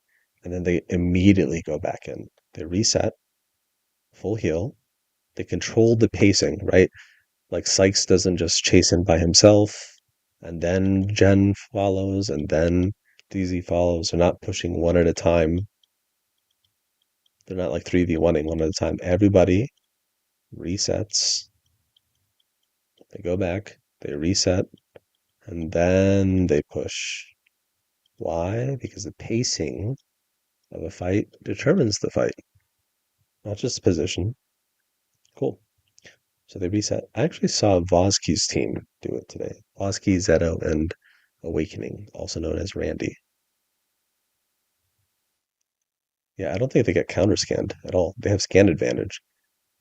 and then they immediately go back in. They reset, full heal. They control the pacing, right? Like Sykes doesn't just chase in by himself, and then Jen follows, and then DZ follows. They're not pushing one at a time. They're not like 3v1ing one at a time. Everybody resets. They go back, they reset, and then they push. Why? Because the pacing of a fight determines the fight, not just position. Cool. So they reset. I actually saw Vosky's team do it today. Vosky, Zeto, and Awakening, also known as Randy. Yeah, I don't think they get counter scanned at all. They have scan advantage.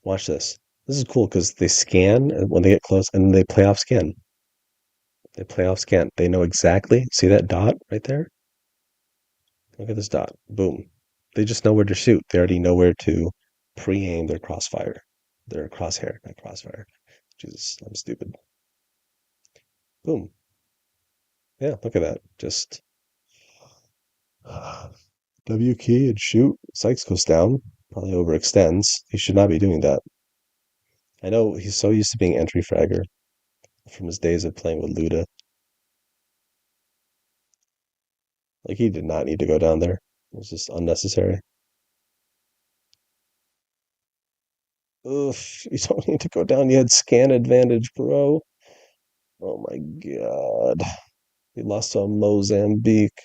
Watch this. This is cool because they scan when they get close and they play off scan. They play off scan. They know exactly. See that dot right there? Look at this dot. Boom. They just know where to shoot. They already know where to pre-aim their crossfire. Their crosshair, not crossfire. Jesus, I'm stupid. Boom. Yeah, look at that. Just W key and shoot. Sykes goes down. Probably overextends. He should not be doing that. I know he's so used to being entry fragger from his days of playing with Luda. Like he did not need to go down there. It was just unnecessary. Oof, you don't need to go down. You had scan advantage, bro. Oh my god. He lost to Mozambique.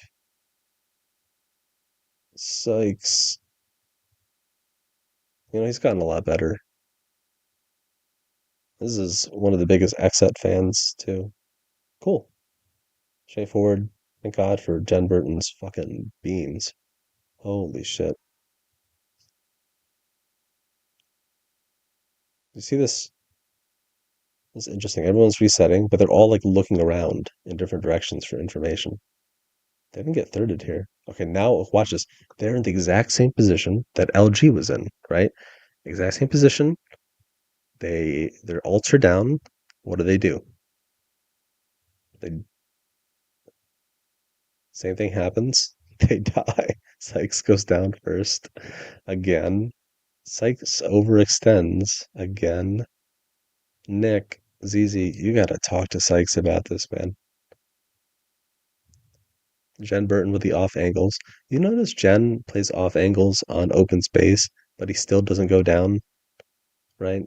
Sykes. He's gotten a lot better. This is one of the biggest Xset fans, too. Cool. Straightforward. Thank God for Jen Burton's fucking beans. Holy shit. You see this? It's interesting. Everyone's resetting, but they're all like looking around in different directions for information. They didn't get thirded here. Okay, now watch this. They're in the exact same position that LG was in, right? Exact same position. Their ults are down. What do? They Same thing happens. They die. Sykes goes down first again. Sykes overextends again. Nick, ZZ, you gotta talk to Sykes about this, man. Jen Burton with the off angles. You notice Jen plays off angles on open space, but he still doesn't go down, right?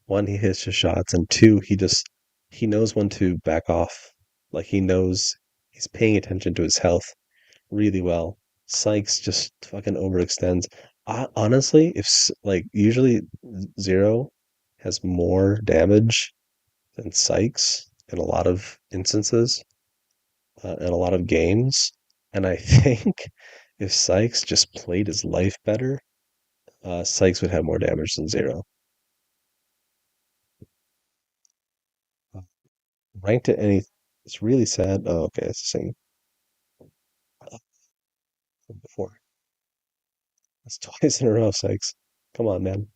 One, he hits his shots, and two, he knows when to back off. Like he knows he's paying attention to his health really well. Sykes just fucking overextends. Honestly, like usually Zero has more damage than Sykes in a lot of instances, in a lot of games, and I think if Sykes just played his life better, Sykes would have more damage than Zero. Ranked at any, it's really sad. Oh, okay, it's the same from before. That's twice in a row, Sykes. Come on, man.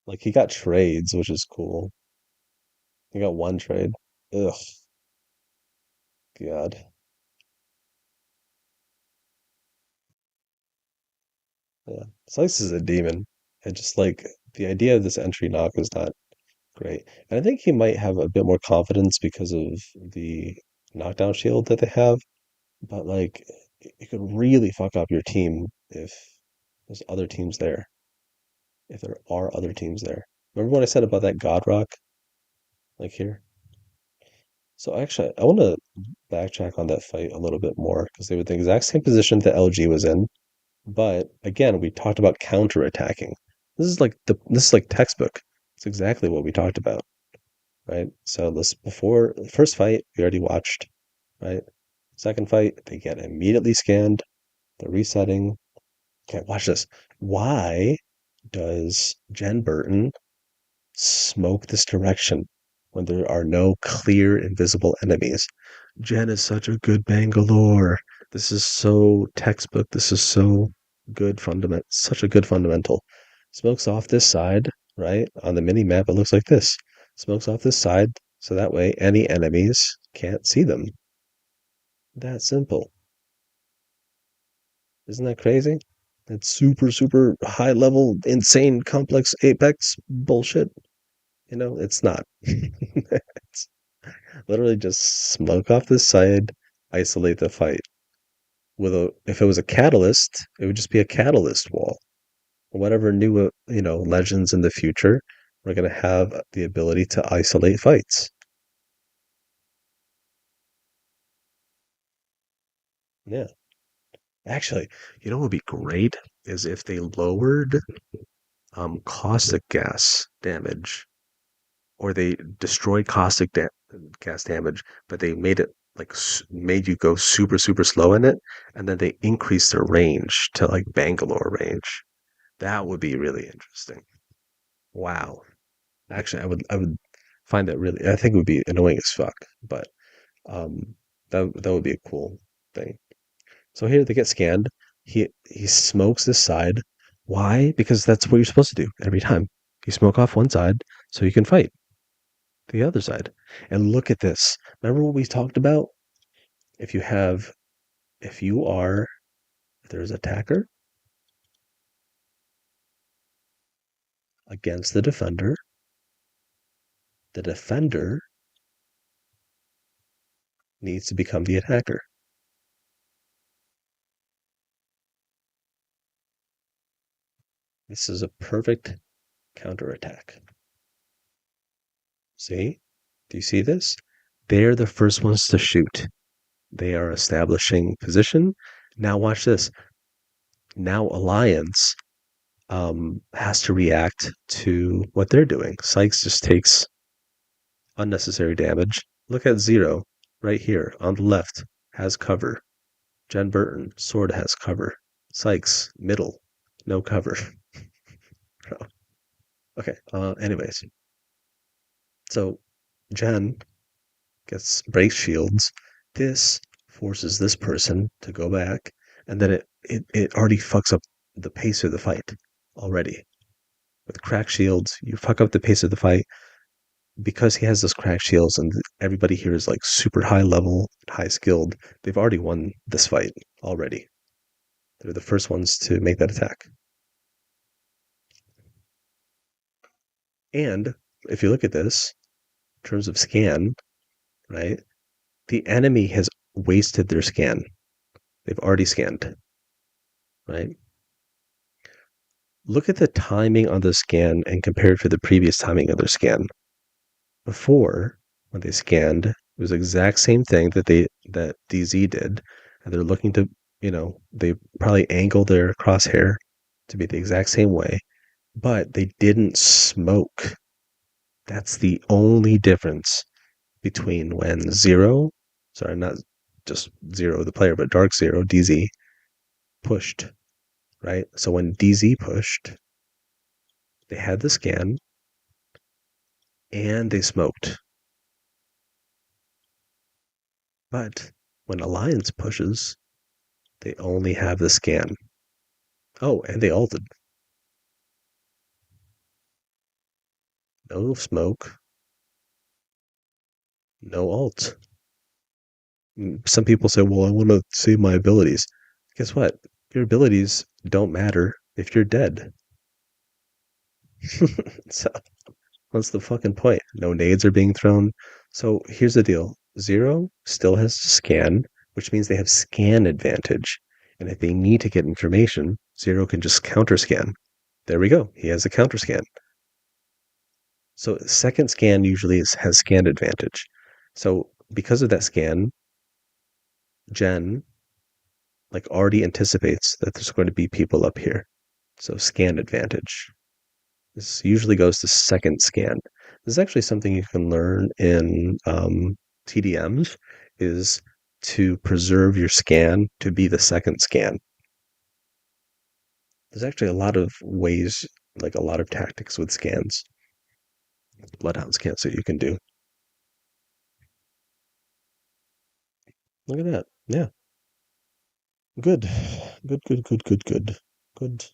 Like he got trades, which is cool. He got one trade. Ugh, God. Yeah. Slice is a demon. And just like the idea of this entry knock is not great. And I think he might have a bit more confidence because of the knockdown shield that they have. But like it could really fuck up your team if there's other teams there. If there are other teams there. Remember what I said about that God Rock? Like here? So actually I want to backtrack on that fight a little bit more because they were the exact same position that LG was in. But again, we talked about counterattacking. This is like textbook. It's exactly what we talked about, right? So this before the first fight we already watched, right? Second fight, they get immediately scanned. They're resetting. Okay, watch this. Why does Jen Burton smoke this direction when there are no clear invisible enemies? Jen is such a good Bangalore. This is so textbook. This is so good fundament. Such a good fundamental. Smokes off this side, right? On the mini map, it looks like this. Smokes off this side, so that way any enemies can't see them. That simple. Isn't that crazy? That's super, super high level, insane, complex Apex bullshit. It's not. It's literally just smoke off this side, isolate the fight. If it was a catalyst, it would just be a catalyst wall. Whatever new, legends in the future, we're gonna have the ability to isolate fights. Yeah. Actually, what would be great is if they lowered caustic gas damage, or they destroyed gas damage, but they made it like made you go super super slow in it, and then they increased their range to like Bangalore range. That would be really interesting. Wow. Actually, I would find that really. I think it would be annoying as fuck, but um, that would be a cool thing. So here they get scanned. He smokes this side. Why? Because that's what you're supposed to do every time. You smoke off one side so you can fight the other side. And look at this. Remember what we talked about? If you have, if you are, if there's attacker against the defender needs to become the attacker. This is a perfect counterattack. See? Do you see this? They're the first ones to shoot. They are establishing position. Now watch this. Now Alliance has to react to what they're doing. Sykes just takes unnecessary damage. Look at Zero right here on the left has cover. Jen Burton, sword has cover. Sykes, middle, no cover. Okay, anyways. So Jen gets break shields. This forces this person to go back, and then it already fucks up the pace of the fight already. With crack shields, you fuck up the pace of the fight because he has those crack shields, and everybody here is like super high level, high skilled. They've already won this fight already. They're the first ones to make that attack. And if you look at this, in terms of scan, right? The enemy has wasted their scan. They've already scanned, right? Look at the timing on the scan and compare it to the previous timing of their scan. Before, when they scanned, it was the exact same thing that DZ did, and they're looking to, they probably angle their crosshair to be the exact same way, but they didn't smoke. That's the only difference between when Zero, sorry, not just Zero the player, but DarkZero, DZ, pushed, right? So when DZ pushed, they had the scan and they smoked. But when Alliance pushes, they only have the scan. Oh, and they ulted. No smoke, no ult. Some people say, well, I want to save my abilities. Guess what? Your abilities don't matter if you're dead. So what's the fucking point? No nades are being thrown. So here's the deal. Zero still has to scan, which means they have scan advantage. And if they need to get information, Zero can just counter scan. There we go. He has a counter scan. So second scan usually has scan advantage. So because of that scan, Jen like already anticipates that there's going to be people up here. So scan advantage. This usually goes to second scan. This is actually something you can learn in TDMs is to preserve your scan to be the second scan. There's actually a lot of ways, like a lot of tactics with scans. Bloodhound scans that you can do. Look at that. Yeah. Good. Good. Good.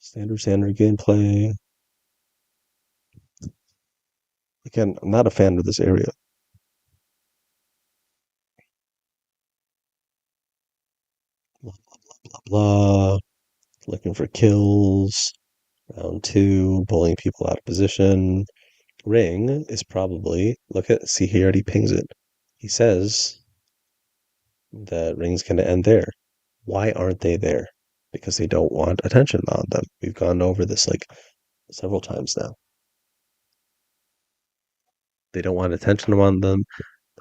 Standard gameplay. Again, I'm not a fan of this area. Blah, blah, blah. Looking for kills. Round two, bullying people out of position. Ring is probably, see, he already pings it. He says that Ring's going to end there. Why aren't they there? Because they don't want attention on them. We've gone over this like several times now. They don't want attention on them.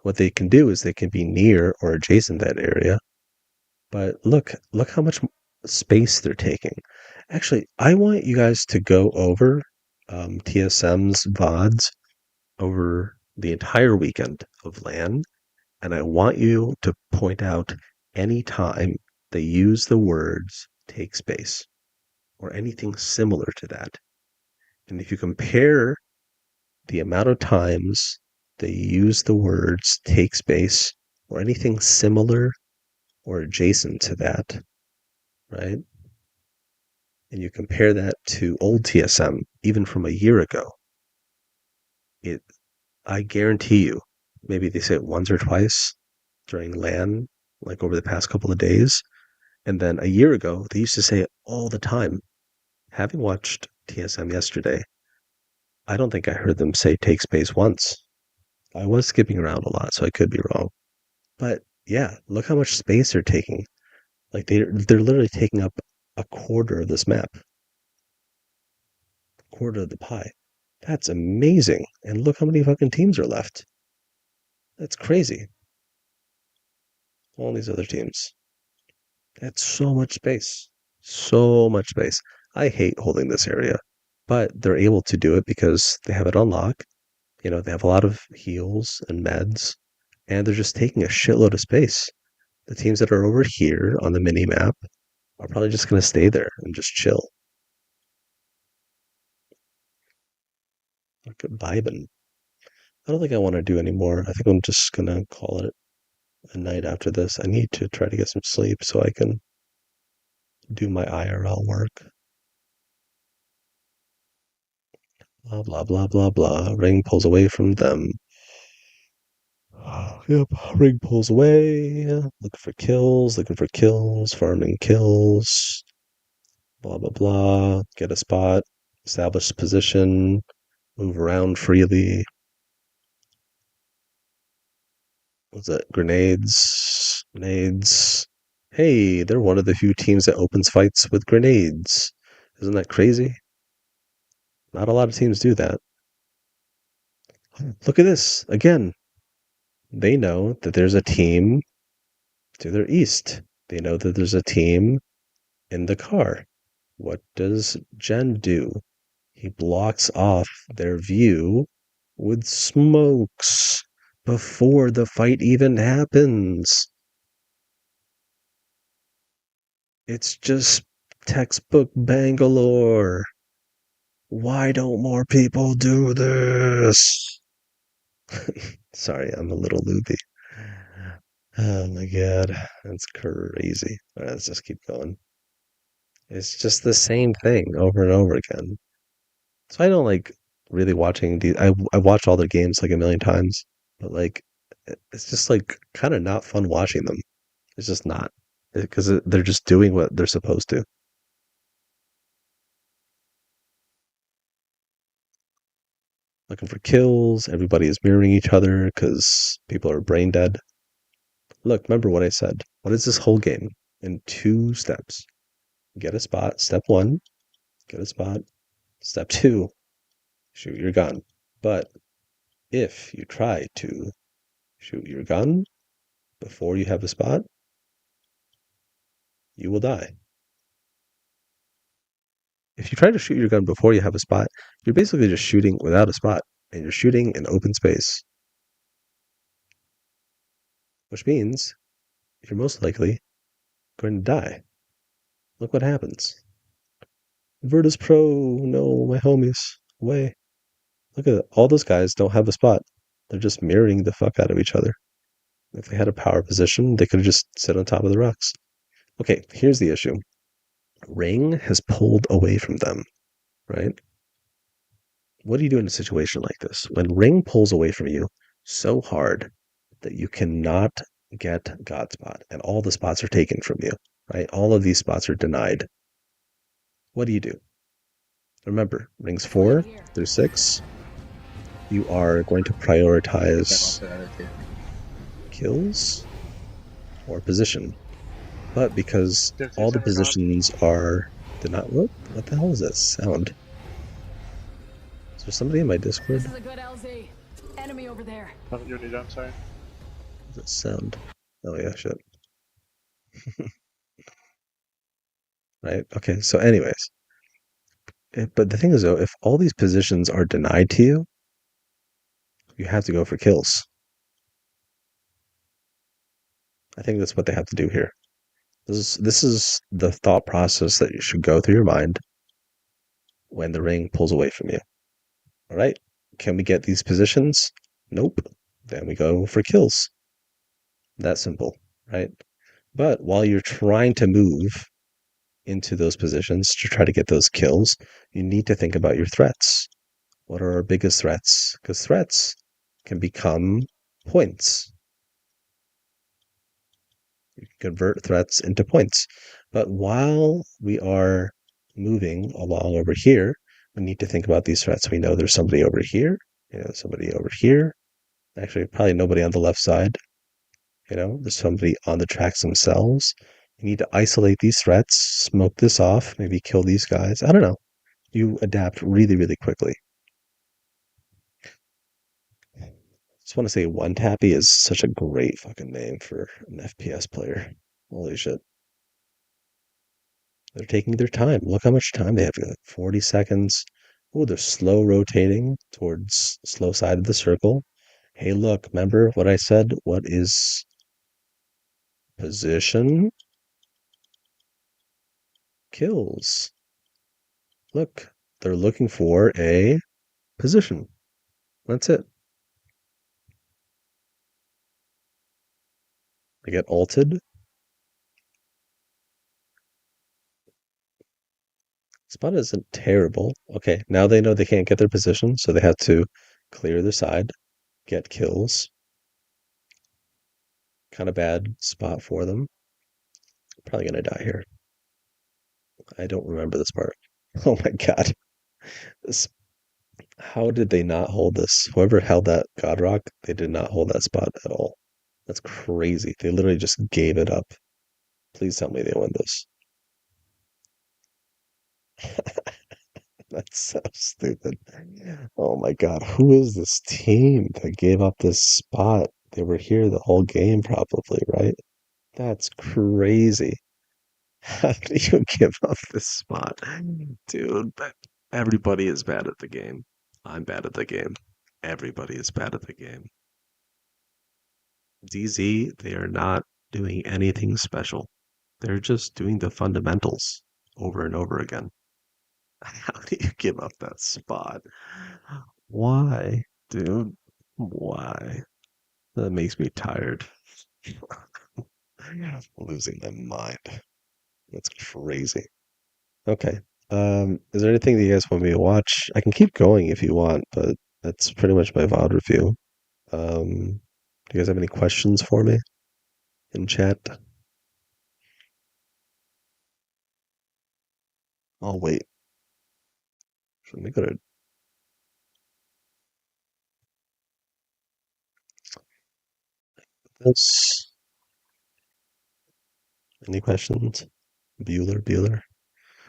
What they can do is they can be near or adjacent that area. But look how much space they're taking. Actually, I want you guys to go over TSM's VODs over the entire weekend of LAN, and I want you to point out any time they use the words take space or anything similar to that. And if you compare the amount of times they use the words take space or anything similar or adjacent to that, right? And you compare that to old TSM, even from a year ago, it I guarantee you, maybe they say it once or twice during LAN, like over the past couple of days. And then a year ago, they used to say it all the time. Having watched TSM yesterday, I don't think I heard them say take space once. I was skipping around a lot, so I could be wrong. But yeah, look how much space they're taking. Like they're literally taking up a quarter of this map, quarter of the pie. That's amazing. And look how many fucking teams are left. That's crazy. All these other teams. That's so much space. So much space. I hate holding this area, but they're able to do it because they have it on lock. You know, they have a lot of heals and meds, and they're just taking a shitload of space. The teams that are over here on the mini map are probably just going to stay there and just chill. Look at vibing. I don't think I want to do any more. I think I'm just going to call it a night after this. I need to try to get some sleep so I can do my IRL work. Blah, blah, blah, blah, blah. Ring pulls away from them. Yep, ring pulls away. Looking for kills, farming kills. Blah, blah, blah. Get a spot, establish position, move around freely. What's that? Grenades. Grenades. Hey, they're one of the few teams that opens fights with grenades. Isn't that crazy? Not a lot of teams do that. Look at this. Again, they know that there's a team to their east. They know that there's a team in the car. What does Jen do? He blocks off their view with smokes before the fight even happens. It's just textbook Bangalore. Why don't more people do this? Sorry, I'm a little loopy. Oh my god, that's crazy. All right, let's just keep going. It's just the same thing over and over again. So I don't like really watching the. I watch all their games like a million times, but like it's just like kind of not fun watching them. It's just not because they're just doing what they're supposed to. Looking for kills. Everybody is mirroring each other because people are brain dead. Look, remember what I said. What is this whole game? In 2 steps. Get a spot. Step 1, get a spot. Step 2, shoot your gun. But if you try to shoot your gun before you have a spot, you will die. If you try to shoot your gun before you have a spot, you're basically just shooting without a spot, and you're shooting in open space. Which means you're most likely going to die. Look what happens. Virtus Pro, no, my homies, away. Look at it. All those guys don't have a spot. They're just mirroring the fuck out of each other. If they had a power position, they could have just sit on top of the rocks. Okay, here's the issue. Ring has pulled away from them, right? What do you do in a situation like this? When Ring pulls away from you so hard that you cannot get God spot and all the spots are taken from you, right? All of these spots are denied. What do you do? Remember, rings 4 through 6, you are going to prioritize kills or position. But because all the positions are denied, what the hell is that sound? Is there somebody in my Discord? This is a good LZ. Enemy over there. You need outside. What does that sound? Oh yeah, shit. Right, okay, so anyways. But the thing is though, if all these positions are denied to you, you have to go for kills. I think that's what they have to do here. This is the thought process that you should go through your mind. when the ring pulls away from you. All right. Can we get these positions? Nope. Then we go for kills. That simple, right? But while you're trying to move into those positions to try to get those kills, you need to think about your threats. What are our biggest threats? Because threats can become points. You can convert threats into points. But while we are moving along over here, we need to think about these threats. We know there's somebody over here, somebody over here. Actually, probably nobody on the left side. There's somebody on the tracks themselves. You need to isolate these threats, smoke this off, maybe kill these guys. I don't know. You adapt really, really quickly. Just want to say One Tappy is such a great fucking name for an FPS player. Holy shit. They're taking their time. Look how much time they have. Like 40 seconds. Oh, they're slow rotating towards slow side of the circle. Hey, look, remember what I said? What is position? Kills. Look, they're looking for a position. That's it. They get ulted. Spot isn't terrible. Okay, now they know they can't get their position, so they have to clear their side, get kills. Kind of bad spot for them. Probably gonna die here. I don't remember this part. Oh my god. This, how did they not hold this? Whoever held that God Rock, they did not hold that spot at all. That's crazy. They literally just gave it up. Please tell me they won this. That's so stupid. Oh my God. Who is this team that gave up this spot? They were here the whole game, probably, right? That's crazy. How do you give up this spot? Dude, but everybody is bad at the game. I'm bad at the game. Everybody is bad at the game. DZ, they are not doing anything special. They're just doing the fundamentals over and over again. How do you give up that spot? Why, dude? Why? That makes me tired. I'm losing my mind. That's crazy. Okay. Is there anything that you guys want me to watch? I can keep going if you want, but that's pretty much my VOD review. Do you guys have any questions for me in chat? I'll wait. Let me go to this. Any questions? Bueller.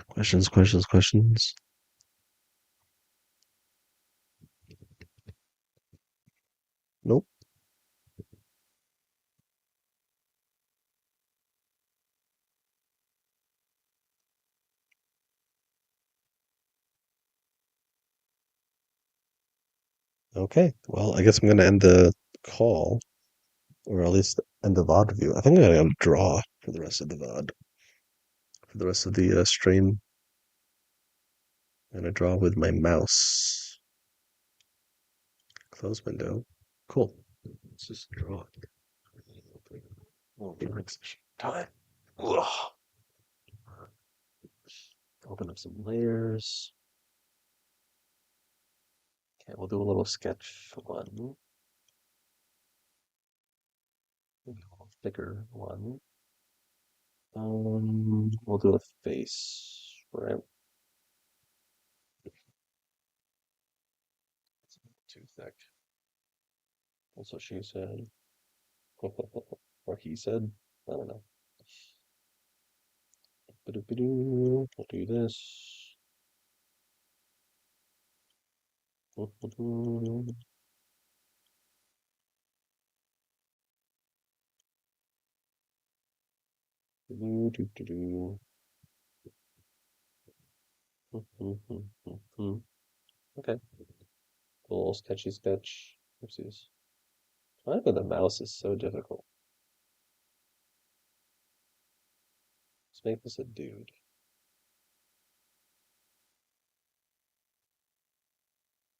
Questions. Nope. Okay. Well, I guess I'm gonna end the call, or at least end the VOD review. I think I'm gonna draw for the rest of the VOD, for the rest of the stream. I'm gonna draw with my mouse. Close window. Cool. Let's just draw. Oh, drawing session time. Ugh. Open up some layers. Okay, we'll do a little sketch one. Thicker one. We'll do a face, right? Too thick. That's what she said. Or he said. I don't know. We'll do this. Okay. Little sketchy sketch. Oopsies. Why with the mouse is so difficult? Let's make this a dude.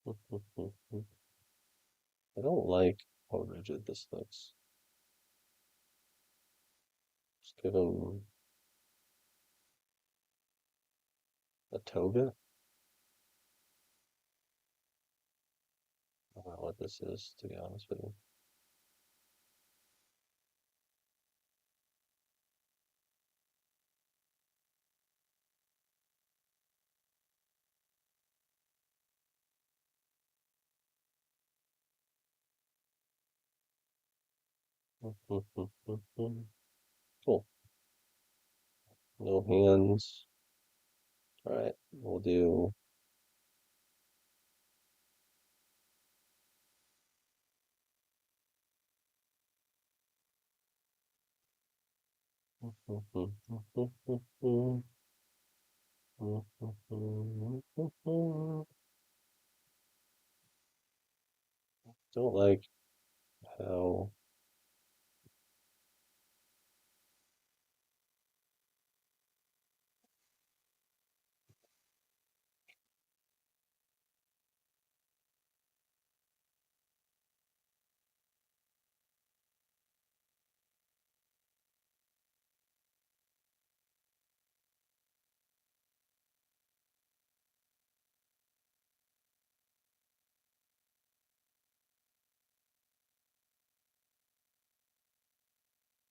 I don't like how rigid this looks. Just give him a toga. I don't know what this is, to be honest with you. Cool. No hands. All right, we'll do. Don't like how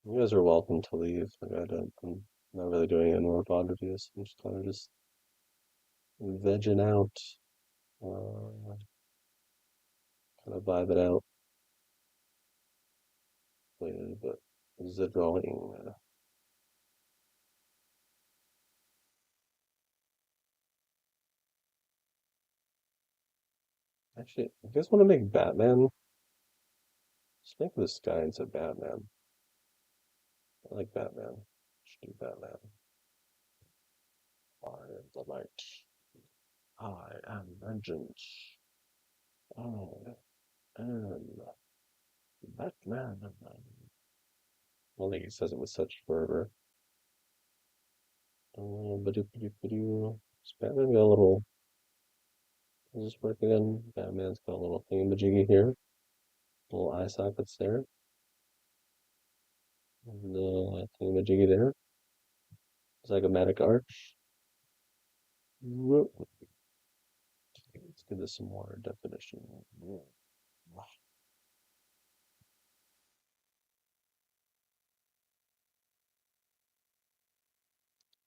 you guys are welcome to leave. I'm not really doing any more VOD reviews. I'm just kind of just vegging out, kind of vibe it out, but the drawing. Actually, you guys want to make Batman? Just make this guy into Batman. I like Batman. Should do Batman. I am the light. I am vengeance. I am Batman. I don't think he says it with such fervor. Is Batman got a little. Is this work again? Batman's got a little thingamajiggy here. Little eye sockets there. And thingamajiggy there. Zygomatic arch. Whoop. Let's give this some more definition.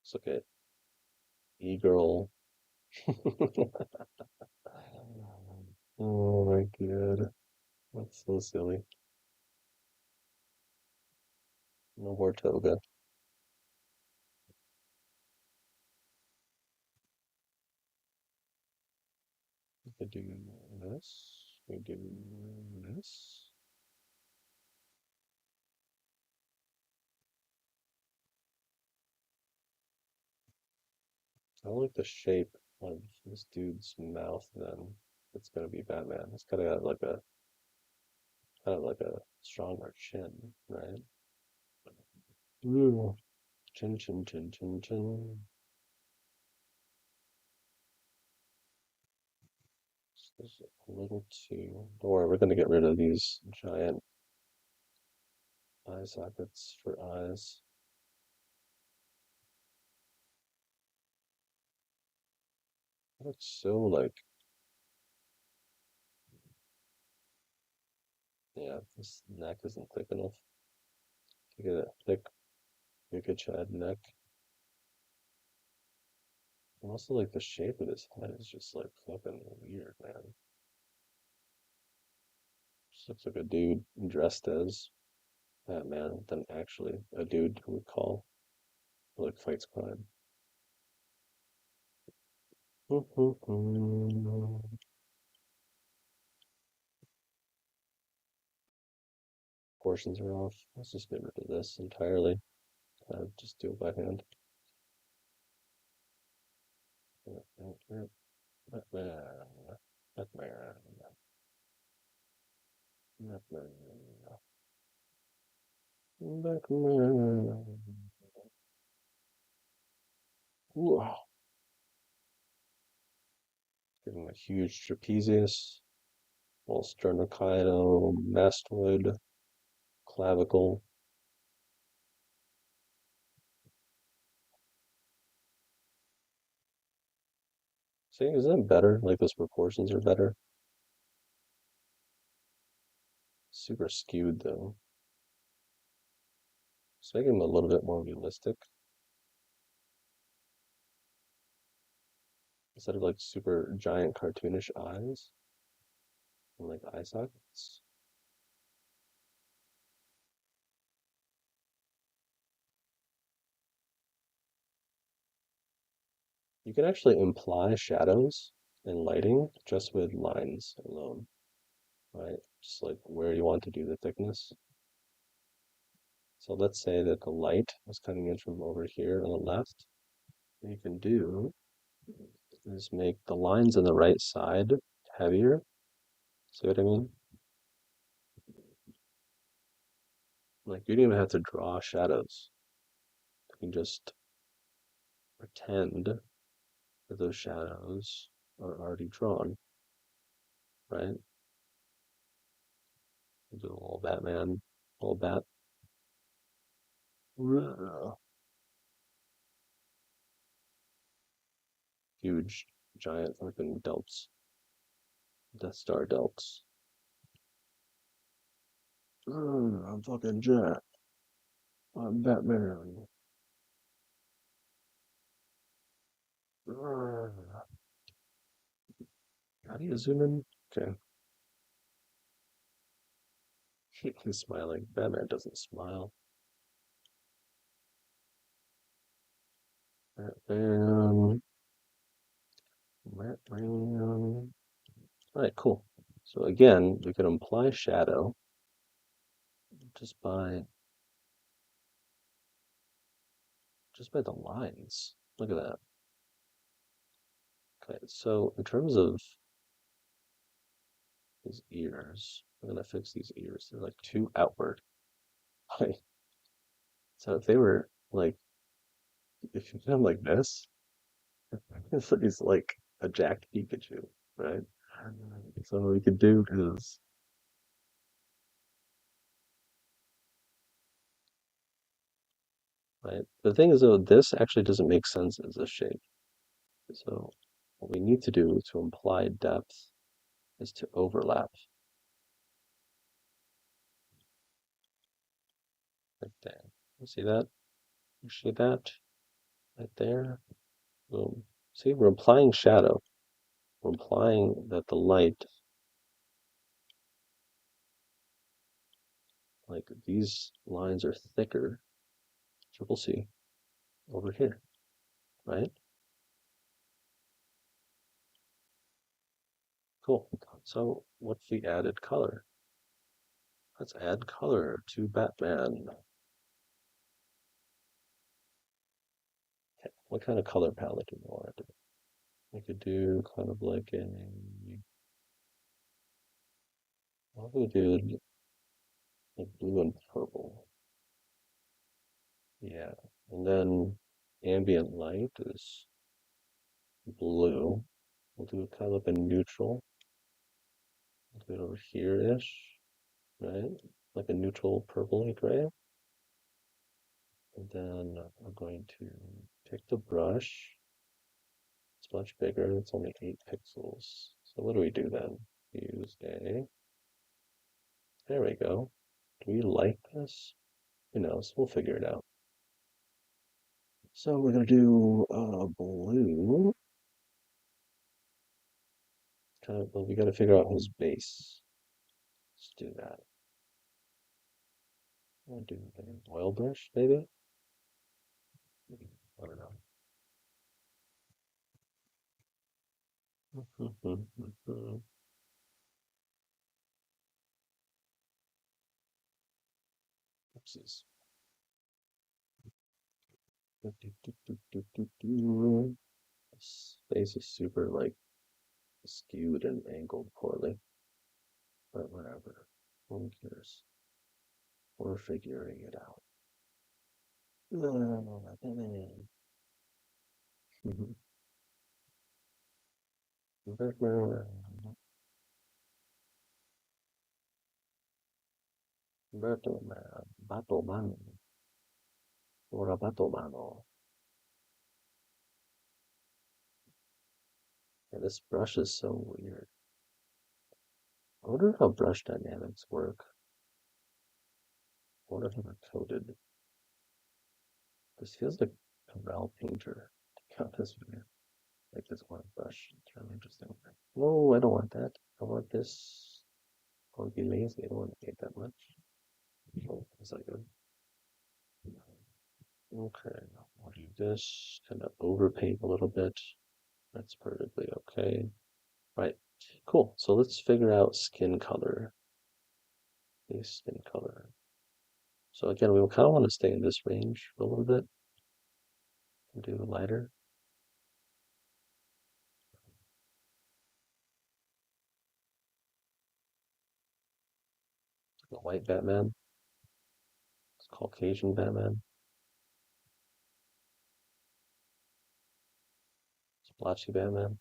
Let's look at E-Girl. Oh my god. That's so silly. No more toga. We could do this. We do this. I don't like the shape of this dude's mouth then. It's gonna be Batman. It's gotta have like a kind of like a stronger chin, right? Ooh. Chin chin chin chin chin. This is a little too. Don't worry, we're gonna get rid of these giant eye sockets for eyes. Looks so like, yeah, this neck isn't thick enough to get a thick Yuka Chad neck. And also like the shape of his head is just like fucking weird, man. Just looks like a dude dressed as Batman than actually a dude who would call like fights crime. Portions are off. Let's just get rid of this entirely. Just do it by hand. Batman. Batman. Batman. Batman. Wow. Giving my huge trapezius, little sternocleidomastoid, clavicle. See, isn't it better? Like those proportions are better. Super skewed though. Just make them a little bit more realistic. Instead of like super giant cartoonish eyes and like eye sockets. You can actually imply shadows and lighting just with lines alone, right? Just like where you want to do the thickness. So let's say that the light is coming in from over here on the left. What you can do is make the lines on the right side heavier. See what I mean? Like you don't even have to draw shadows. You can just pretend that those shadows are already drawn, right? Do a little Batman, little bat. Huge, giant fucking delts. Death Star delts. I'm fucking Jack. I'm Batman. How do you zoom in? Okay. He's smiling. Batman doesn't smile. Batman. Batman. Alright, cool. So again, we can imply shadow just by the lines. Look at that. Okay, so in terms of his ears, we're gonna fix these ears. They're like too outward. So if they were like, if you did them like this, it's like a jacked Pikachu, right? So what we could do is, right? The thing is though, this actually doesn't make sense as a shape. So what we need to do to imply depth is to overlap. Right there. You see that? You see that? Right there? Boom. See, we're applying shadow. We're implying that the light, like these lines are thicker, triple C, over here, right? Cool. So what if we added color? Let's add color to Batman. Okay, what kind of color palette do we want to do? We could do kind of like a, what would we do? Like blue and purple. Yeah. And then ambient light is blue. We'll do kind of a neutral. We'll do it over here-ish, right? Like a neutral purpley gray. And then I'm going to pick the brush. It's much bigger. It's only 8 pixels. So what do we do then? Use a. There we go. Do we like this? Who knows? We'll figure it out. So we're gonna do blue. Kind of, well, we gotta figure out his base. Let's do that. I'll do an oil brush, maybe? I don't know. Oopsies. This face is super like skewed and angled poorly, but whatever. Who cares? We're figuring it out. Batman. Batman. Batman. Or a Batman. Yeah, this brush is so weird. I wonder how brush dynamics work. I wonder how they're coded. This feels like a Corel painter, to be honest with you. Like this one brush. It's really interesting. No, I don't want that. I want this. I want to be lazy. I don't want to paint that much. Oh, is that good? Okay, I'll do this. Kind of overpaint a little bit. That's perfectly okay. Right. Cool. So let's figure out skin color. Base skin color. So again, we kind of want to stay in this range for a little bit. Do lighter. The white Batman. It's Caucasian Batman. Splotchy Batman.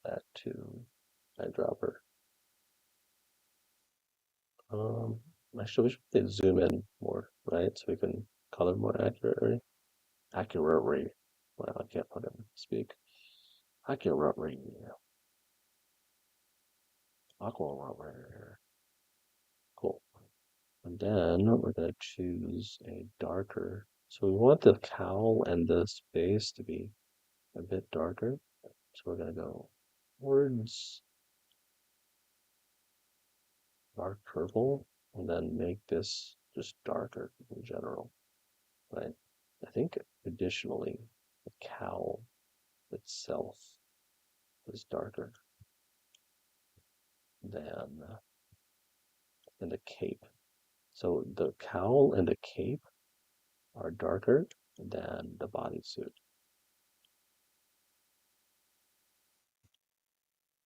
That too. Eyedropper. Um, Actually, we should probably zoom in more, right? So we can color more accurately. Accurately. Well, I can't put in speak. Accurately. Accurately. Cool. And then we're going to choose a darker. So we want the cowl and the space to be a bit darker. So we're going to go towards dark purple and then make this just darker in general, right? I think additionally, the cowl itself is darker than the cape. So the cowl and the cape are darker than the bodysuit.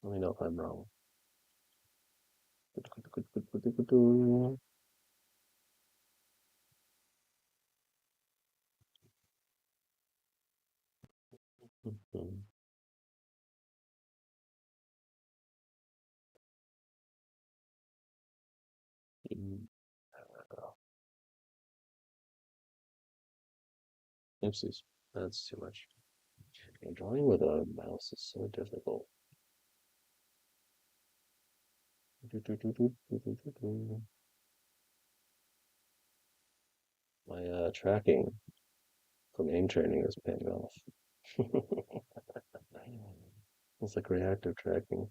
Let me know if I'm wrong. Oopsies, that's too much. And drawing with a mouse is so difficult. My tracking from aim training is paying off. It's like reactive tracking.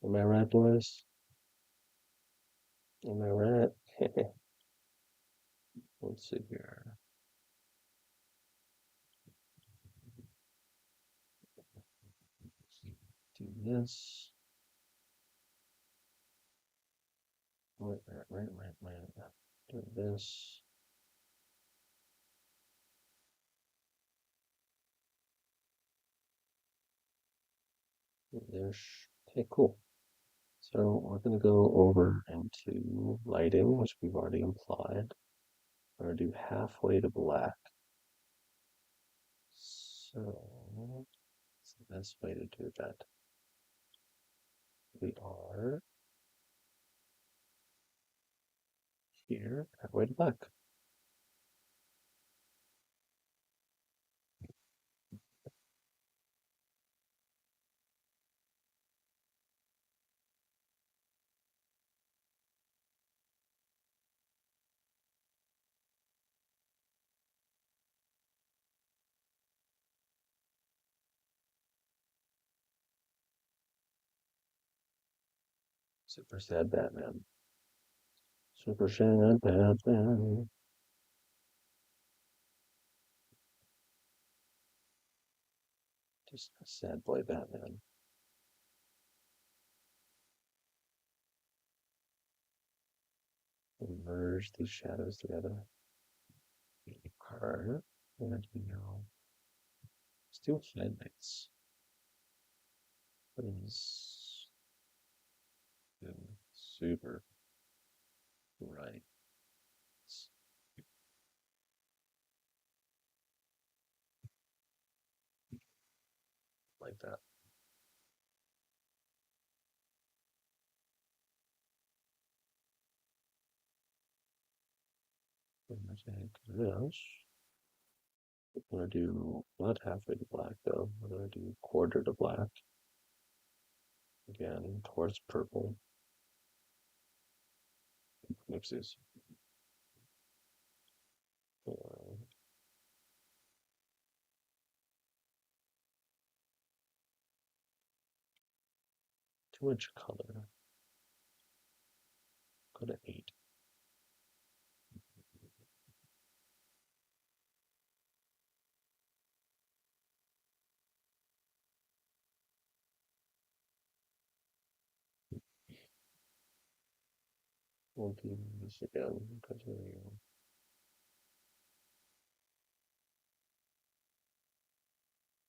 Am I right, boys? Am I right? Let's see here. Do this. Right. Do this. Do this. Okay, cool. So we're going to go over into lighting, which we've already implied. We're going to do halfway to black. So what's the best way to do that? We are here, halfway to black. Super sad Batman. Super sad Batman. Just a sad boy Batman. Merge these shadows together. Card. And we know. Let's do highlights. What is super right? this. I'm gonna do not halfway to black though. I'm gonna do quarter to black. Again, towards purple. Oopsies. Too much color. Go to 8. We'll do this again because we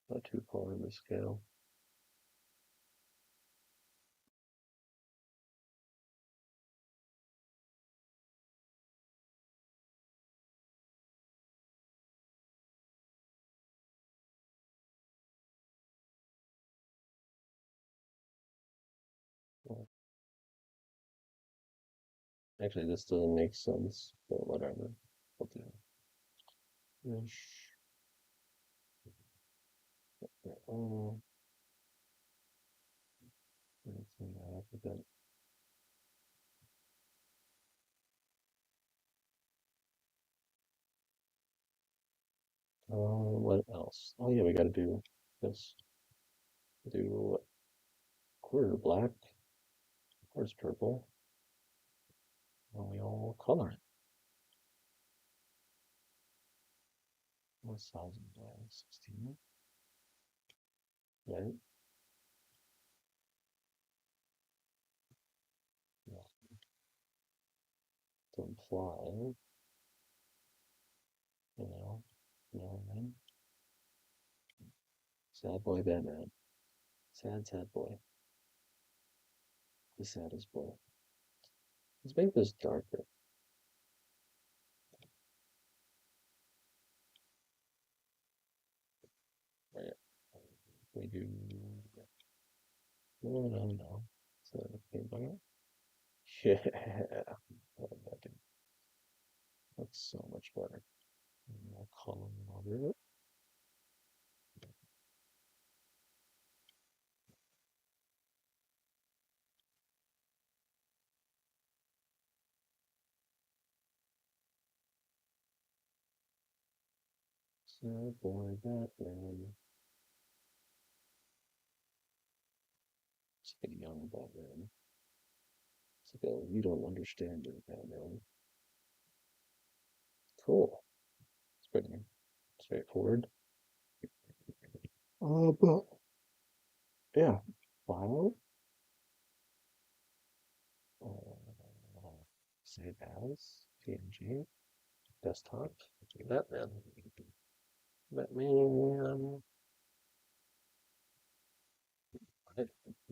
not too far in the scale. Actually, this doesn't make sense, but whatever. We'll do this. Oh, what else? Oh yeah, we gotta do this. Do quarter black, quarter purple, and we all color it. What size is that? 16? Right? Yeah. To imply, you know what I mean? Sad boy Batman. Sad, sad boy. The saddest boy. Let's make this darker. Right. We do. No. So, paint bucket. Yeah. That's so much better. More color over it. Sad boy Batman. It's like a young Batman. It's like a you don't understand it, Batman. Cool. It's pretty straightforward. But yeah. File. Save as PNG. Desktop. Batman. Batman.